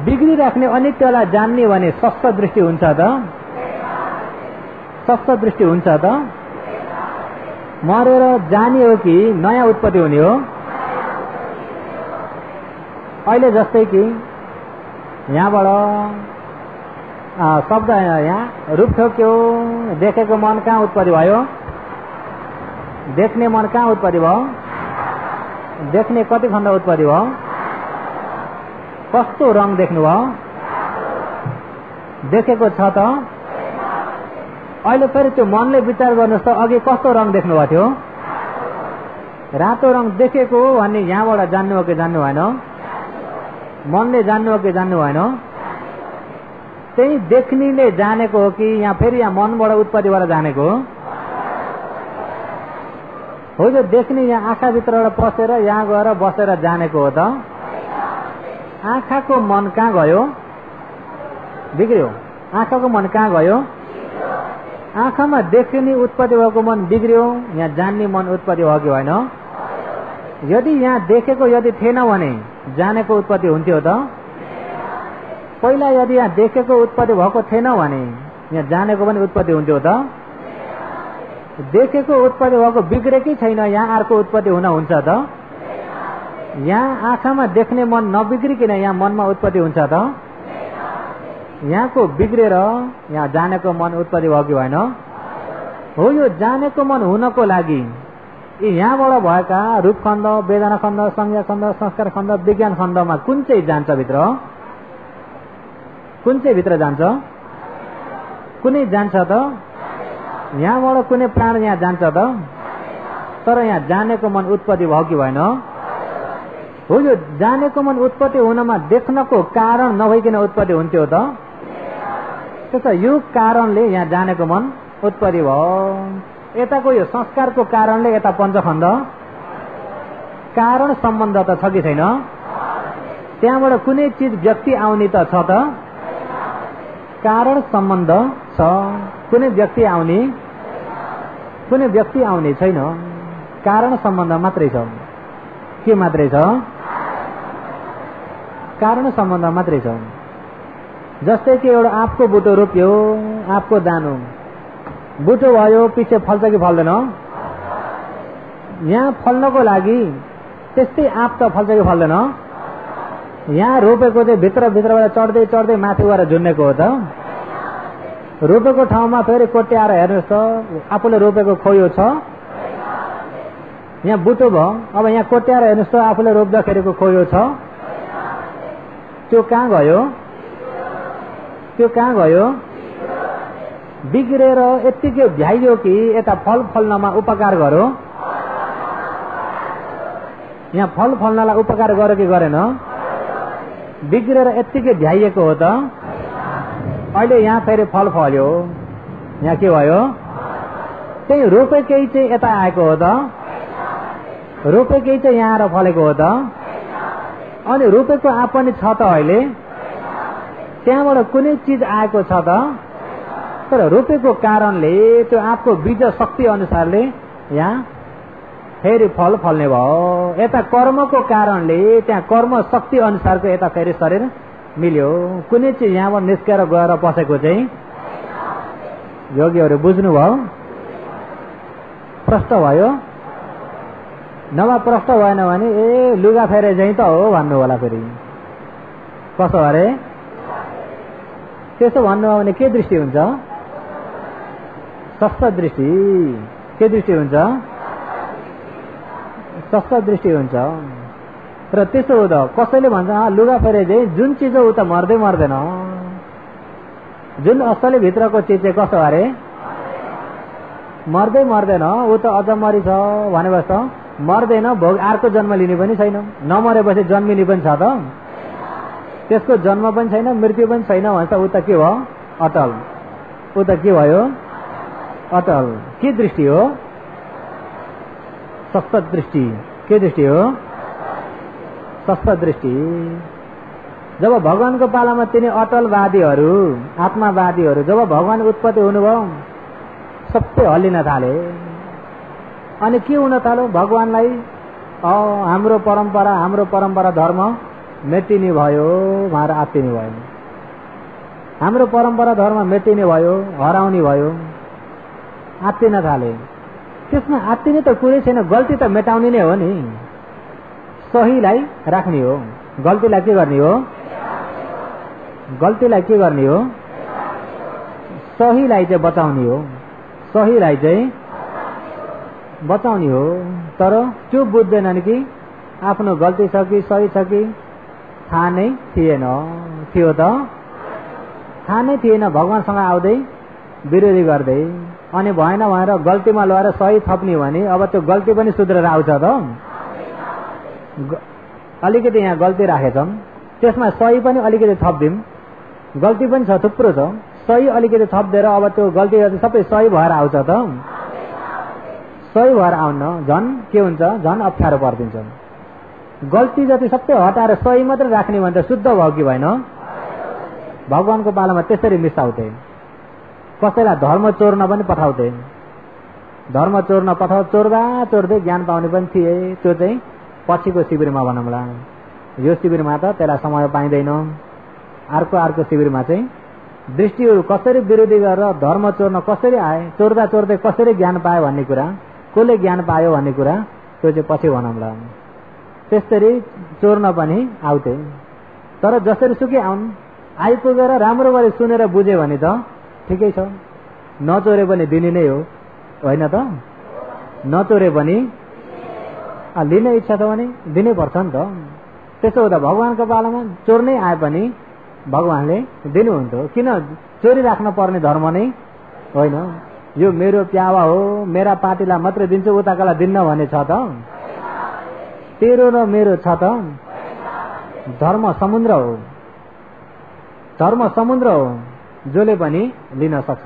A: बिग्रिराख्ने अनित्यलाई जान्ने भने स्वस्थ दृष्टि हुन्छ त? स्वस्थ दृष्टि हुन्छ त? मरेर जाने हो कि नयाँ उत्पत्ति हुने हो? अहिले जस्तै कि यहाँबाट शब्द यहाँ रूप ठोक्यो, देखेको मन कहाँ उत्पत्ति भयो? देख्ने मन कहाँ उत्पत्ति भयो? देख्ने कति खण्ड उत्पत्ति भयो? कस्तो रङ देख्नु भयो? देखेको छ त? अहिले फेरि त्यो मनले विचार गर्नुहोस् त, अघि कस्तो रङ देख्नुभएको थियो? रातो रङ देखेको भन्ने यहाँबाट जान्नु हो कि जान्नु भएन? मनले जान्नु हो कि जान्नु भएन? त्यही देख्नेले जानेको हो कि यहाँ फेरि यहाँ मनबाट उत्पत्ति भएर जानेको हो? जो देख्ने यहाँ आँखाभित्रबाट पसेर यहाँ गएर बसेर जानेको हो त? आँखाको मन कहाँ गयो? बिग्रियो। आँखाको मन कहाँ गयो? आँखामा देख्ने उत्पत्ति भएको मन बिग्रियो, यहाँ जान्ने मन उत्पत्ति भयो कि भएन? यदि यहाँ देखेको यदि थिएन भने जानेको उत्पत्ति हुन्थ्यो त? पहिला यदि यहाँ देखेको उत्पत्ति भएको थिएन भने यहाँ जानेको पनि उत्पत्ति हुन्थ्यो त? देखेको उत्पत्ति भएको बिग्रेकै छैन, यहाँ अर्को उत्पत्ति हुन हुन्छ त? यहाँ आँखामा देख्ने मन नबिग्रिकन यहाँ मनमा उत्पत्ति हुन्छ त? यहाँको बिग्रेर यहाँ जानेको मन उत्पत्ति भयो कि भएन? हो, यो जानेको मन हुनको लागि यहाँबाट भएका रूप खण्ड, वेदना खण्ड, संज्ञा खण्ड, संस्कार खण्ड, विज्ञान खण्डमा कुन चाहिँ जान्छ भित्र? कुन चाहिँ भित्र जान्छ? कुनै जान्छ त? यहाँबाट कुनै प्राण यहाँ जान्छ त? तर यहाँ जानेको मन उत्पत्ति भयो कि भएन? हो, यो जानेको मन उत्पत्ति हुनमा देख्नको कारण नभइकन उत्पत्ति हुन्थ्यो त? त्यसो यो कारणले यहाँ जानेको मन उत्पत्ति भयो। यताको यो संस्कारको कारणले यता पञ्चखण्ड कारण सम्बन्ध त छ कि छैन? त्यहाँबाट कुनै चिज व्यक्ति आउने त छ त? कारण सम्बन्ध छ। कुनै व्यक्ति आउने? कुनै व्यक्ति आउने छैन, कारण सम्बन्ध मात्रै छ। के मात्रै छ? कारण सम्बन्ध मात्रै छ। जस्तै कि एउटा आँपको बुटो रोप्यो, आँपको दानो बुटो भयो, पछि फल्छ कि फल्दैन? यहाँ फल्नको लागि त्यस्तै आँप त फल्छ कि फल्दैन? यहाँ रोपेको चाहिँ भित्रबाट चढ्दै चढ्दै माथि गएर झुन्नेको हो त? रोपेको ठाउँमा फेरि कोट्याएर हेर्नुहोस् त, आफूले रोपेको खोयो छ? यहाँ बुटो भयो, अब यहाँ कोट्याएर हेर्नुहोस् त, आफूले रोप्दाखेरिको खोयो छ? त्यो कहाँ गयो? त्यो कहाँ गयो? बिग्रेर यत्तिकै भ्याइयो कि यता फल फल्नमा उपकार गर्यो? यहाँ फल फल्नलाई उपकार गर्यो कि गरेन? बिग्रेर यत्तिकै भ्याइएको हो त? अहिले यहाँ फेरि फल फल्यो, यहाँ के भयो? त्यही रोपेकै चाहिँ यता आएको हो त? रोपेकै चाहिँ यहाँ आएर फलेको हो त? अनि रोपेको आँप पनि छ त अहिले? त्यहाँबाट कुनै चिज आएको छ त? तर रोपेको कारणले त्यो आँपको बीज शक्ति अनुसारले यहाँ फेरि फल फल्ने भयो। यता कर्मको कारणले त्यहाँ कर्म शक्ति अनुसारको यता फेरि शरीर मिल्यो। कुनै चिज यहाँबाट निस्केर गएर बसेको चाहिँ योगीहरू बुझ्नुभयो? प्रष्ट भयो? नभए प्रष्ट भएन भने ए लुगा फेरे चाहिँ त हो भन्नु होला। फेरि कसो अरे त्यसो भन्नुभयो भने के दृष्टि हुन्छ? स्वस्थ दृष्टि। के दृष्टि हुन्छ? स्वस्थ दृष्टि हुन्छ। र त्यसो हुँदा कसैले भन्छ लुगा फेरे चाहिँ जुन चिज हो ऊ त मर्दै मर्दैन, जुन असली भित्रको चिज चाहिँ कसो अरे मर्दै मर्दैन, ऊ त अझ मरि छ भनेपछि मर्दैन, भोग अर्को जन्म लिने पनि छैन। नमरेपछि जन्मिने पनि छ त, त्यसको जन्म पनि छैन मृत्यु पनि छैन भन्छ। ऊ त के भयो? अटल। ऊ त के भयो? अटल। के दृष्टि हो? शाश्वत दृष्टि। के दृष्टि हो? शाश्वत दृष्टि। जब भगवानको पालामा तिनी अटलवादीहरू आत्मावादीहरू जब भगवान उत्पत्ति हुनुभयो सबै हल्लिन थाले। अनि के हुन थाल्यो? भगवानलाई हाम्रो परम्परा धर्म मेटिने भयो भनेर आत्तिने भयो। हाम्रो परम्परा धर्म मेटिने भयो, हराउने भयो, आत्तिन थाले। त्यसमा आत्तिने त कुरै छैन, गल्ती त मेटाउने नै हो नि। सहीलाई राख्ने हो, गल्तीलाई के गर्ने हो? गल्तीलाई के गर्ने हो? सहीलाई चाहिँ बचाउने हो, सहीलाई चाहिँ बचाउने हो। तर त्यो बुझ्दैनन् कि आफ्नो गल्ती छ कि सही छ कि थाहा नै थिएन। थियो त थाहा नै थिएन। भगवानसँग आउँदै विरोधी गर्दै अनि भएन भनेर गल्तीमा लगाएर सही थप्ने भने अब त्यो गल्ती पनि सुध्रेर आउँछ त? अलिकति यहाँ गल्ती राखेछौँ, त्यसमा सही पनि अलिकति थप्दिउँ, गल्ती पनि छ थुप्रो छ, सही अलिकति थपिदिएर अब त्यो गल्ती सबै सही भएर आउँछ त? सही भएर आउन झन् के हुन्छ? झन् अप्ठ्यारो परिदिन्छ। गल्ती जति सबै हटाएर सही मात्रै राख्ने भने त शुद्ध भयो कि भएन? भगवानको पालामा त्यसरी मिसाउँथे। कसैलाई धर्म चोर्न पनि पठाउँथे। धर्म चोर्न चोर्दा चोर्दै ज्ञान पाउने पनि थिए। त्यो चाहिँ पछिको शिविरमा भनौँला। यो शिविरमा त त्यसलाई समय पाइँदैन। अर्को शिविरमा चाहिँ दृष्टिहरू कसरी विरोधी गरेर धर्म चोर्न कसरी आए, चोर्दा चोर्दै कसरी ज्ञान पायो भन्ने कुरा, कसले ज्ञान पायो भन्ने कुरा, त्यो चाहिँ पछि भनौँला। त्यसरी चोर्न पनि आउँथे। तर जसरी सुकै आउन्, आइपुगेर राम्रो गरी सुनेर बुझ्यो भने त ठिकै छ। नचोरे पनि दिने नै हो, होइन त? नचोरे पनि लिने इच्छा छ भने दिनै पर्छ नि त। त्यसो हुँदा भगवानको पालामा चोर्नै आए पनि भगवानले दिनुहुन्थ्यो। किन चोरी राख्न पर्ने धर्म नै होइन। यो मेरो प्यावा हो, मेरा पार्टीलाई मात्रै दिन्छु, उताकालाई दिन्न भने छ त? तेरो र मेरो छ त? धर्म समुद्र हो, धर्म समुद्र हो। जसले पनि लिन सक्छ,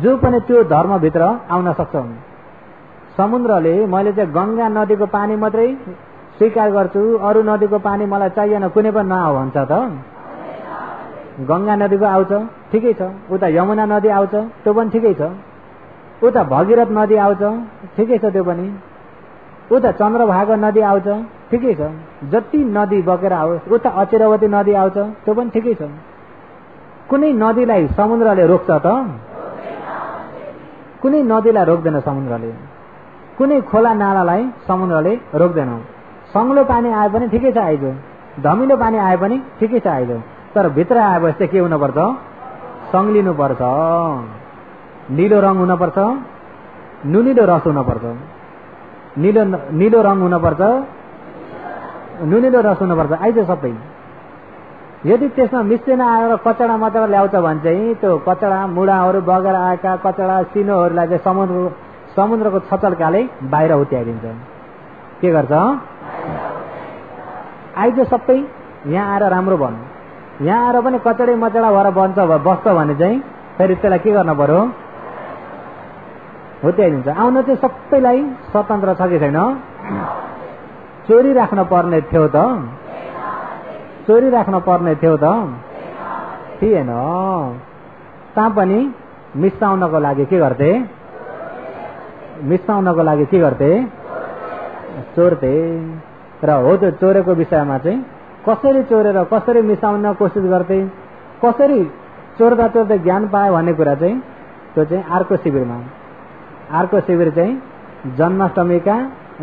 A: जो पनि त्यो धर्मभित्र आउन सक्छ। समुद्रले मैले चाहिँ गङ्गा नदीको पानी मात्रै स्वीकार गर्छु, अरू नदीको पानी मलाई चाहिएन, कुनै पनि नआऊ भन्छ त? गङ्गा नदीको आउँछ ठिकै छ, उता यमुना नदी आउँछ त्यो पनि ठिकै छ, उता भगीरथ नदी आउँछ ठिकै छ, त्यो पनि उता चन्द्रभागा नदी आउँछ ठिकै छ, जति नदी बगेर आओस्, उता अचिरावती नदी आउँछ त्यो पनि ठिकै छ। कुनै नदीलाई समुद्रले रोक्छ त? कुनै नदीलाई रोक्दैन समुद्रले, कुनै खोला नालालाई समुद्रले रोक्दैन। सङ्लो पानी आए पनि ठिकै छ आइज, धमिलो पानी आए पनि ठिकै छ आइज, तर भित्र आएपछि चाहिँ के हुनुपर्छ? सङ्लिनुपर्छ, निलो रङ हुनुपर्छ, नुनिलो रस हुनुपर्छ, निलो रङ हुनुपर्छ, नुनिलो रस हुनुपर्छ, आइज सबै। यदि त्यसमा मिस्टेन आएर कचडा मचडा ल्याउँछ भने चाहिँ त्यो कचडा मुढाहरू बगेर आएका कचडा सिनोहरूलाई चाहिँ समुद्रको छचल्काले बाहिर उत्याइदिन्छ। के गर्छ? आइज सबै यहाँ आएर राम्रो बन्नु। यहाँ आएर पनि कचडै मचडा भएर बस्छ भने चाहिँ फेरि त्यसलाई के गर्न पर्यो? हुत्याइदिन्छ। आउन चाहिँ सबैलाई स्वतन्त्र छ कि छैन? चोरी राख्न पर्ने थियो त? चोरी राख्न पर्ने थियो त? थिएन। तापनि मिसाउनको लागि के गर्थे? मिसाउनको लागि के गर्थे? चोर्थे। र हो त्यो चोरेको विषयमा चाहिँ कसरी चोरेर कसरी मिसाउन कोसिस गर्थे, कसरी चोर्दा चोर्दै ज्ञान पायो भन्ने कुरा चाहिँ त्यो चाहिँ अर्को शिविरमा। अर्को शिविर चाहिँ जन्माष्टमीका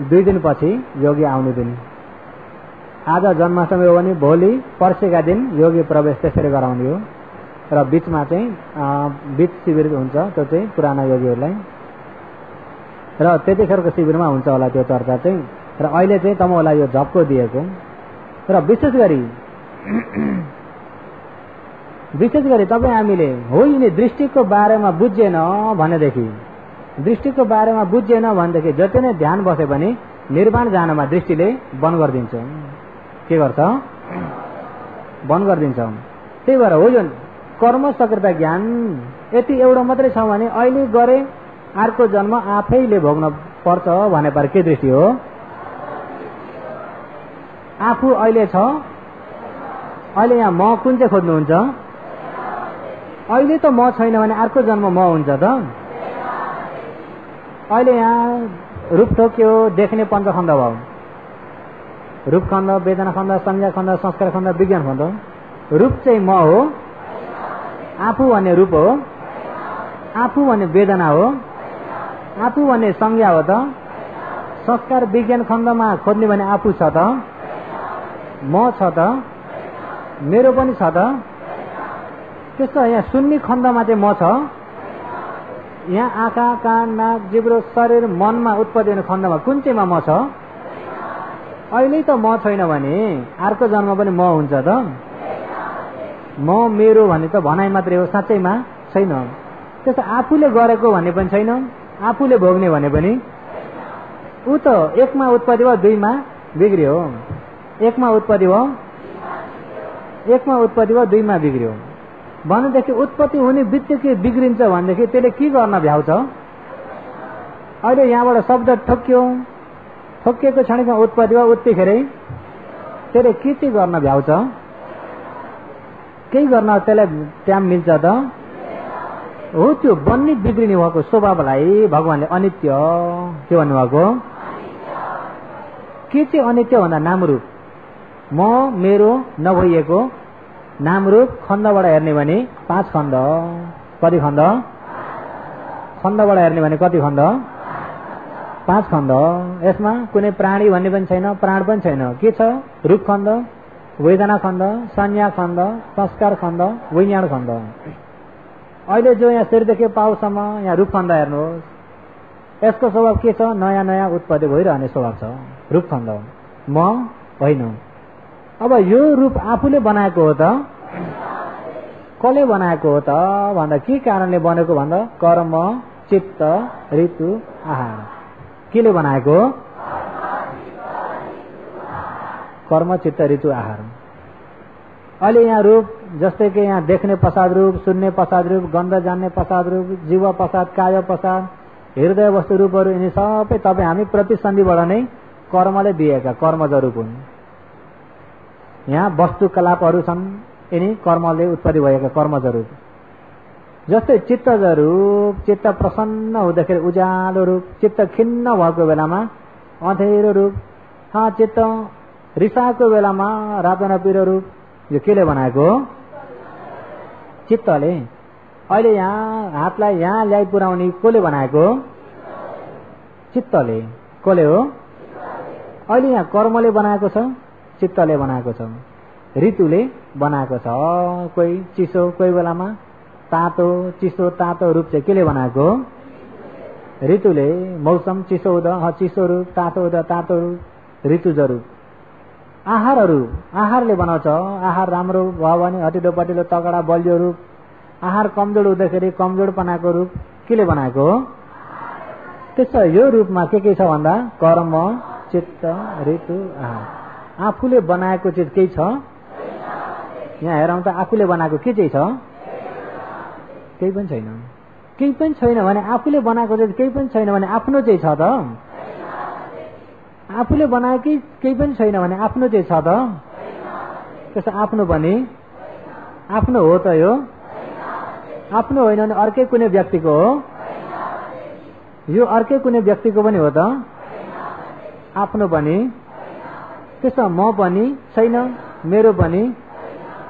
A: 2 दिनपछि योगी आउने दिन। आज जन्माष्टमी हो भने भोलि पर्सिका दिन योगी प्रवेश त्यसरी गराउने हो। र बीचमा चाहिँ बीच शिविर हुन्छ, त्यो चाहिँ पुराना योगीहरूलाई। र त्यतिखेरको शिविरमा हुन्छ होला त्यो चर्चा चाहिँ। र अहिले चाहिँ तमोलाई यो झप्को दिएको। र विशेष गरी तपाईँ हामीले हो यिनी दृष्टिको बारेमा बुझेन भनेदेखि, दृष्टिको बारेमा बुझेन भनेदेखि जति नै ध्यान बसे पनि निर्वाण जानमा दृष्टिले बन्द गरिदिन्छ। के गर्छ? बन्द गरिदिन्छ। त्यही भएर हो जुन कर्म सकृत ज्ञान यति एउटा मात्रै छ भने अहिले गरे अर्को जन्म आफैले भोग्न पर्छ भने पर के दृष्टि हो? आफू अहिले छ, अहिले यहाँ म कुन चाहिँ खोज्नुहुन्छ? अहिले त म छैन भने अर्को जन्म म हुन्छ त? अहिले यहाँ रूप ठोक्यो, देख्ने पञ्चखण्ड भयो। रूप खण्ड, वेदना खण्ड, संज्ञा खण्ड, संस्कार खण्ड, विज्ञान खण्ड। रूप चाहिँ म हो, आफू भन्ने रूप हो, आफू भन्ने वेदना हो, आफू भन्ने संज्ञा हो त? संस्कार विज्ञान खण्डमा खोज्ने भने आफू छ त? म छ त? मेरो पनि छ त? त्यस्तो यहाँ सुन्ने खण्डमा चाहिँ म छ। यहाँ आँखा, कान, नाक, जिब्रो, शरीर, मनमा उत्पत्ति हुने खण्डमा कुन चाहिँमा म छ? अहिले त म छैन भने अर्को जन्म पनि म हुन्छ त? म मेरो भन्ने त भनाइ मात्रै हो, साँच्चैमा छैन। त्यस्तो आफूले गरेको भन्ने पनि छैन, आफूले भोग्ने भने पनि। ऊ त एकमा उत्पत्ति भयो, दुईमा बिग्रियो। एकमा उत्पत्ति भयो, एकमा उत्पत्ति भयो, दुईमा बिग्रियो भनेदेखि उत्पत्ति हुने बित्तिकै बिग्रिन्छ भनेदेखि त्यसले के गर्न भ्याउँछ? अहिले यहाँबाट शब्द ठोक्यो, ठोकिएको क्षणमा उत्पत्ति भयो, उत्तिखेरै त्यसले के चाहिँ गर्न भ्याउँछ? केही गर्न त्यसलाई टाइम मिल्छ त? हो त्यो बन्ने बिग्रिने भएको स्वभावलाई भगवानले अनित्य के भन्नुभएको? के चाहिँ अनित्य भन्दा नामरूप, म मेरो नभइएको नामरूप खण्डबाट हेर्ने भने 5 खण्ड। कति खण्ड? खण्डबाट हेर्ने भने कति खण्ड? 5 खण्ड। यसमा कुनै प्राणी भन्ने पनि छैन, प्राण पनि छैन। के छ? रूप खण्ड, वेदना खण्ड, संज्ञा खण्ड, संस्कार खण्ड, विज्ञान खण्ड। अहिले जो यहाँ शिरदेखि पाउसम्म यहाँ रूप खण्ड हेर्नुहोस्, यसको स्वभाव के छ? नयाँ नयाँ उत्पत्ति भइरहने स्वभाव छ। रूप खण्ड म होइन। अब यो रूप आफूले बनाएको हो त? कसले बनाएको हो त भन्दा के कारणले बनेको भन्दा कर्म, चित्त, ऋतु, आहार। केले बनाएको? कर्म, चित्त, ऋतु, आहार। अहिले यहाँ रूप जस्तै कि यहाँ देख्ने पश्चात रूप, सुन्ने पश्चात रूप, गन्ध जान्ने पश्चात रूप, जीव पश्चात काय पश्चात, हृदय वस्तु रूपहरू यिनी सबै तपाईँ हामी प्रतिसन्धिबाट नै कर्मले दिएका कर्मज रूप हुन्। यहाँ वस्तुकलापहरू छन्, यिनी कर्मले उत्पत्ति भएका कर्मज रूप। जस्तै चित्तज रूप, चित्त प्रसन्न हुँदाखेरि उज्यालो रूप, चित्त खिन्न भएको बेलामा अँधेरो रूप, चित्त रिसाएको बेलामा रातो न पिरो रूप। यो केले बनाएको? चित्तले। अहिले यहाँ हातलाई यहाँ ल्याइ पुर्याउने कसले बनाएको? चित्तले। कसले हो? अहिले यहाँ कर्मले बनाएको छ, चित्तले बनाएको छ, ऋतुले बनाएको छ। कोही चिसो, कोही बेलामा तातो, चिसो तातो रूप चाहिँ केले बनाएको? ऋतुले। मौसम चिसो हुँदा चिसो रूप, तातो हुँदा तातो रूप, ऋतुज रूप। आहारहरू आहारले बनाउँछ। आहार राम्रो भयो भने हटिलो पटिलो तगडा बलियो रूप, आहार कमजोर हुँदाखेरि कमजोर बनाएको रूप केले बनाएको? त्यसो यो रूपमा के छ भन्दा कर्म, चित्त, ऋतु, आहार। आफूले बनाएको चिज केही छ? यहाँ हेरौँ त आफूले बनाएको के चाहिँ छ? केही पनि छैन। केही पनि छैन भने आफूले बनाएको चिज केही पनि छैन भने आफ्नो चाहिँ छ त? आफूले बनाएको केही पनि छैन भने आफ्नो चाहिँ छ त? त्यसो आफ्नो पनि आफ्नो हो त? यो आफ्नो होइन भने अर्कै कुनै व्यक्तिको हो? यो अर्कै कुनै व्यक्तिको पनि हो त? आफ्नो पनि? त्यसमा म पनि छैन, मेरो पनि,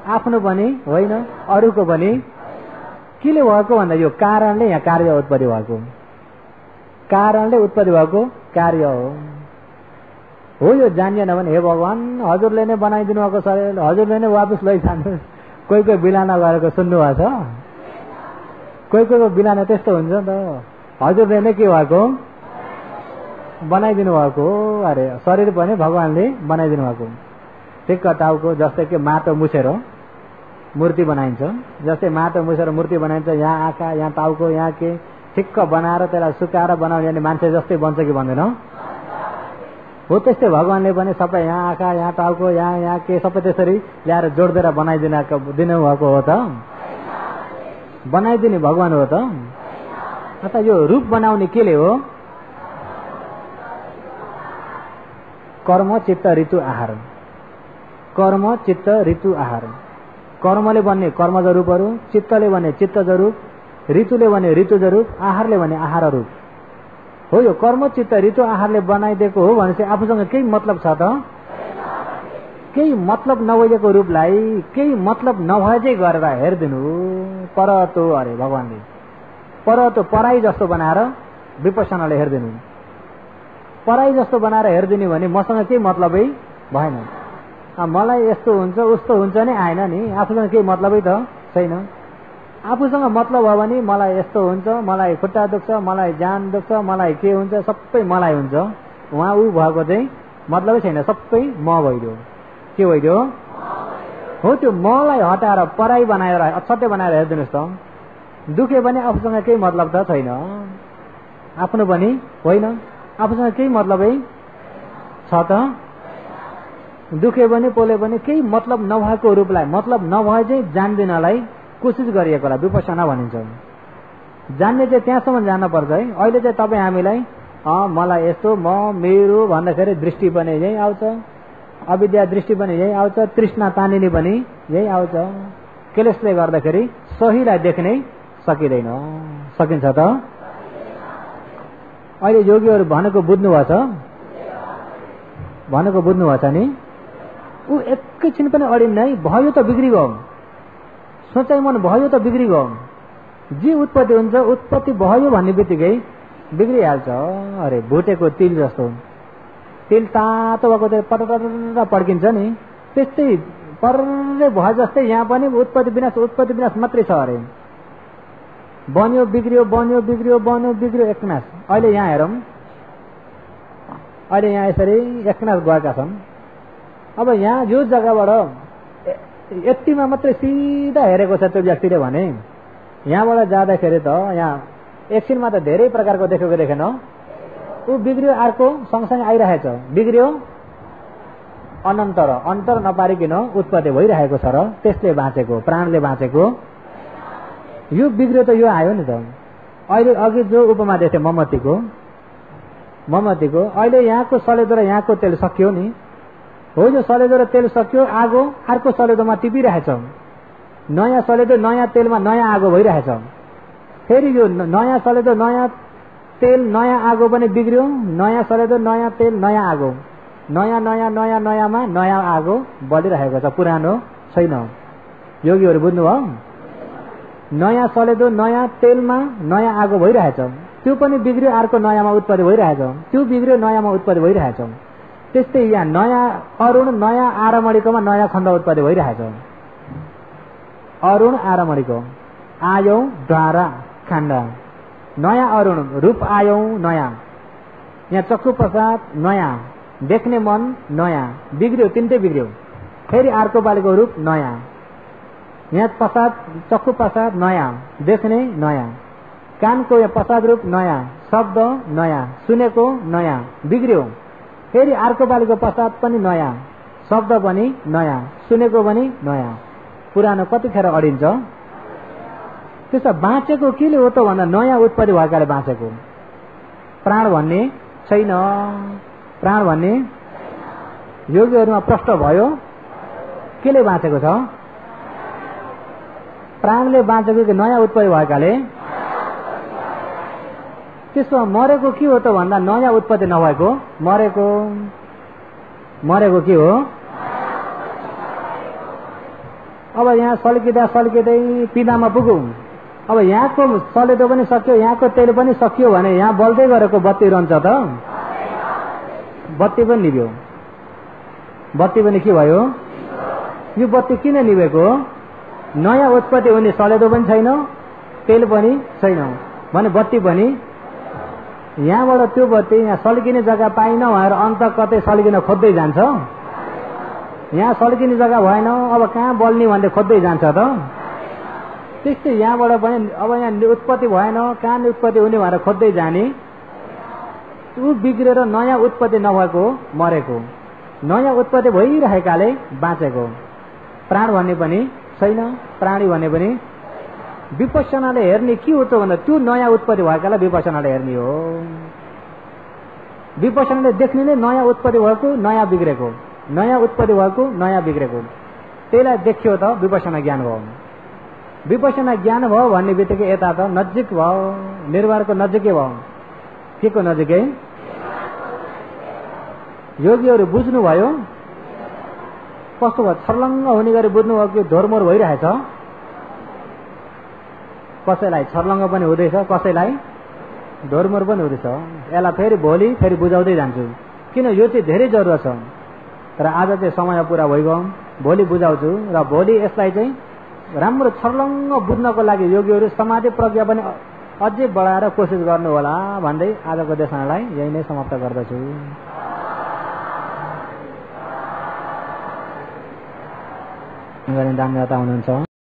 A: आफ्नो पनि होइन, अरूको पनि? केले भएको भन्दा यो कारणले यहाँ कार्य उत्पत्ति भएको, कारणले उत्पत्ति भएको कार्य हो। यो जानिएन भने हे भगवान हजुरले नै बनाइदिनु भएको शरीर हजुरले नै वापस लैजानुहोस्। कोही कोही बिलान गरेको सुन्नु भएको छ? कोही कोहीको बिलान त्यस्तो हुन्छ नि त, हजुरले नै के भएको बनाइदिनु भएको। अरे शरीर पनि भगवानले बनाइदिनु भएको। ठिक्क टाउको जस्तै कि माटो मुछेर मूर्ति बनाइन्छ, जस्तै माटो मुछेर मूर्ति बनाइन्छ, यहाँ आँखा यहाँ टाउको यहाँ के ठिक्क बनाएर त्यसलाई सुकाएर बनाउने अनि मान्छे जस्तै बन्छ कि बन्दैन? हो त्यस्तै भगवानले पनि सबै यहाँ आँखा यहाँ टाउको यहाँ के सबै त्यसरी ल्याएर जोडिदिएर दिनु भएको हो त? बनाइदिने भगवान हो त? अन्त यो रूप बनाउने केले हो? कर्म चित्त ऋतु आहार, कर्म चित्त ऋतु आहार। कर्मले बन्ने कर्मज रूपहरू, चित्तले बन्ने चित्तज रूप, ऋतुले बन्ने ऋतुज रूप, आहारले बन्ने आहार रूप हो। यो कर्म चित्त ऋतु आहारले बनाइदिएको हो भनेपछि आफूसँग केही मतलब छ त? केही मतलब नभइदिएको रूपलाई केही मतलब नभएजै गरेर हेरिदिनु परतो। अरे भगवानले परतो पराई जस्तो बनाएर विपස්සनाले हेरिदिनु। पराई जस्तो बनाएर हेरिदिने भने मसँग केही मतलबै भएन। मलाई यस्तो हुन्छ उस्तो हुन्छ नि आएन नि, आफूसँग केही मतलबै त छैन। आफूसँग मतलब भयो भने मलाई यस्तो हुन्छ, मलाई खुट्टा दुख्छ, मलाई जान दुख्छ, मलाई के हुन्छ, सबै मलाई हुन्छ। उहाँ ऊ भएको चाहिँ मतलबै छैन, सबै म भइदियो। के भइदियो हो? त्यो मलाई हटाएर पराई बनाएर अक्षत्य बनाएर हेरिदिनुहोस् त। दुखे भने आफूसँग केही मतलब त छैन, आफ्नो पनि होइन, आफूसँग केही मतलबै छ त? दुखे पनि पोले पनि केही मतलब नभएको रूपलाई मतलब नभए चाहिँ जान्दिनलाई कोसिस गरिएकोलाई विपස්සना भनिन्छ। जान्ने चाहिँ त्यहाँसम्म जान पर्छ है। अहिले चाहिँ तपाईँ हामीलाई मलाई यस्तो म मेरो भन्दाखेरि दृष्टि पनि यही आउँछ, अविद्या दृष्टि पनि यही आउँछ, तृष्णा तानिने पनि यही आउँछ। केलेसले गर्दाखेरि सहीलाई देख्नै सकिँदैन। सकिन्छ त? अहिले योगीहरू भनेको बुझ्नु भएको छ? भनेको बुझ्नु भएको छ नि? ऊ एकैछिन पनि अडिन्न है, भयो त बिग्रिगयो, सोचाइ मन भयो त बिग्रिगयो। जे उत्पत्ति हुन्छ उत्पत्ति भयो भन्ने बित्तिकै बिग्रिहाल्छ। अरे भुटेको तिल जस्तो, तिल तातो भएको चाहिँ पटपट पड्किन्छ नि, त्यस्तै पर्रे भयो जस्तै यहाँ पनि उत्पत्ति विनाश मात्रै छ। अरे बन्यो बिग्रियो, बन्यो बिग्रियो, बन्यो बिग्रियो, एकनाश। अहिले यहाँ हेरौँ, अहिले यहाँ यसरी एकनाश गएका छन्। अब यहाँ यो जग्गाबाट यतिमा मात्रै सिधा हेरेको छ त्यो व्यक्तिले भने यहाँबाट जाँदाखेरि त यहाँ एकछिनमा त धेरै प्रकारको देखेको देखेन। ऊ बिग्रियो, अर्को सँगसँगै आइरहेछ, बिग्रियो, अन्तर नपारिकन उत्पत्ति भइरहेको छ र त्यसले बाँचेको, प्राणले बाँचेको। यो बिग्रियो त यो आयो नि त। अहिले अघि जो उपमा देख्थे मोमबत्तीको, अहिले यहाँको सलेदो र यहाँको तेल सकियो नि। हो, यो सलेदो र तेल सकियो, आगो अर्को सलेदोमा टिपिरहेछ। नयाँ सलेदो नयाँ तेलमा नयाँ आगो भइरहेछ। फेरि यो नयाँ सलेदो नयाँ तेल नयाँ आगो पनि बिग्रियो, नयाँ सलेदो नयाँ तेल नयाँ आगो, नयाँमा नयाँ आगो बलिरहेको छ, पुरानो छैन। योगीहरू बुझ्नुभयो? नयाँ सलेदो नयाँ तेलमा नयाँ आगो भइरहेछ, त्यो पनि बिग्रियो, अर्को नयाँमा उत्पत्ति भइरहेछ, त्यो बिग्रियो, नयाँमा उत्पत्ति भइरहेछ। त्यस्तै यहाँ नयाँ अरुण नयाँ आरामणीकोमा नयाँ खण्ड उत्पत्ति भइरहेछ। अरुण आरामणीको आयौं द्वारा खण्ड, नयाँ अरुण रूप आयौं नयाँ, यहाँ चक्षु प्रसाद नयाँ, देख्ने मन नयाँ, बिग्रियो, तिनटै बिग्रियो। फेरि अर्को पालिको रूप नयाँ, यहाँ प्रसाद चक्षु प्रसाद नयाँ, देख्ने नयाँ, कानको यहाँ प्रसाद रूप नयाँ, शब्द नयाँ, सुनेको नयाँ, बिग्रियो। फेरि अर्को पालिको प्रसाद पनि नयाँ, शब्द पनि नयाँ, सुनेको पनि नयाँ, पुरानो कतिखेर अडिन्छ? त्यसो बाँचेको केले हो त भन्दा नयाँ उत्पत्ति भएकाले बाँचेको। प्राण भन्ने छैन, प्राण भन्ने योगीहरूमा प्रष्ट भयो। केले बाँचेको छ? प्राणले बाँचेको कि नयाँ उत्पत्ति भएकाले त्यसो मरेको के हो त भन्दा नयाँ उत्पत्ति नभएको मरेको के हो। अब यहाँ सल्किँदै पिँधामा पुगौँ। अब यहाँको सलेदो पनि सक्यो, यहाँको तेल पनि सकियो भने यहाँ बल्दै गरेको बत्ती रहन्छ त? बत्ती पनि निभ्यो। बत्ती पनि के भयो? यो बत्ती किन निभेको? नयाँ उत्पत्ति हुने सलेदो पनि छैन, तेल पनि छैन भने बत्ती पनि यहाँबाट त्यो बत्ती यहाँ सल्किने जग्गा पाइन भनेर अन्त कतै सल्किन खोज्दै जान्छ। यहाँ सल्किने जग्गा भएन, अब कहाँ बल्ने भन्दै खोज्दै जान्छ त? त्यस्तै यहाँबाट पनि अब यहाँ उत्पत्ति भएन, कहाँ उत्पत्ति हुने भनेर खोज्दै जाने। ऊ बिग्रेर नयाँ उत्पत्ति नभएको मरेको, नयाँ उत्पत्ति भइरहेकाले बाँचेको। प्राण भन्ने पनि छैन, प्राणी भन्ने पनि। विपස්සनाले हेर्ने के हो त भन्दा त्यो नयाँ उत्पत्ति भएकालाई विपස්සनाले हेर्ने हो। विपස්සनाले देख्ने नै नयाँ उत्पत्ति भएको नयाँ बिग्रेको, नयाँ उत्पत्ति भएको नयाँ बिग्रेको। त्यसलाई देखियो त विपස්සना ज्ञान भयो। विपස්සना ज्ञान भयो भन्ने बित्तिकै यता त नजिक भयो, निर्वाणको नजिकै भयो। के को नजिकै? योगीहरू बुझ्नुभयो कस्तो भयो? छर्लङ्ग हुने गरी बुझ्नुभयो कि धोरमोर भइरहेछ? कसैलाई छर्लङ्ग पनि हुँदैछ, कसैलाई धोरमोर पनि हुँदैछ। यसलाई फेरि भोलि फेरि बुझाउँदै जान्छु, किन यो चाहिँ धेरै जरुरत छ। तर आज चाहिँ समय पुरा भइगयो, भोलि बुझाउँछु। र भोलि यसलाई चाहिँ राम्रो छर्लङ्ग बुझ्नको लागि योगीहरू समाधि प्रज्ञा पनि अझै बढाएर कोसिस गर्नु होला भन्दै आजको देशनालाई यही नै समाप्त गर्दछु। दानदाता हुनुहुन्छ।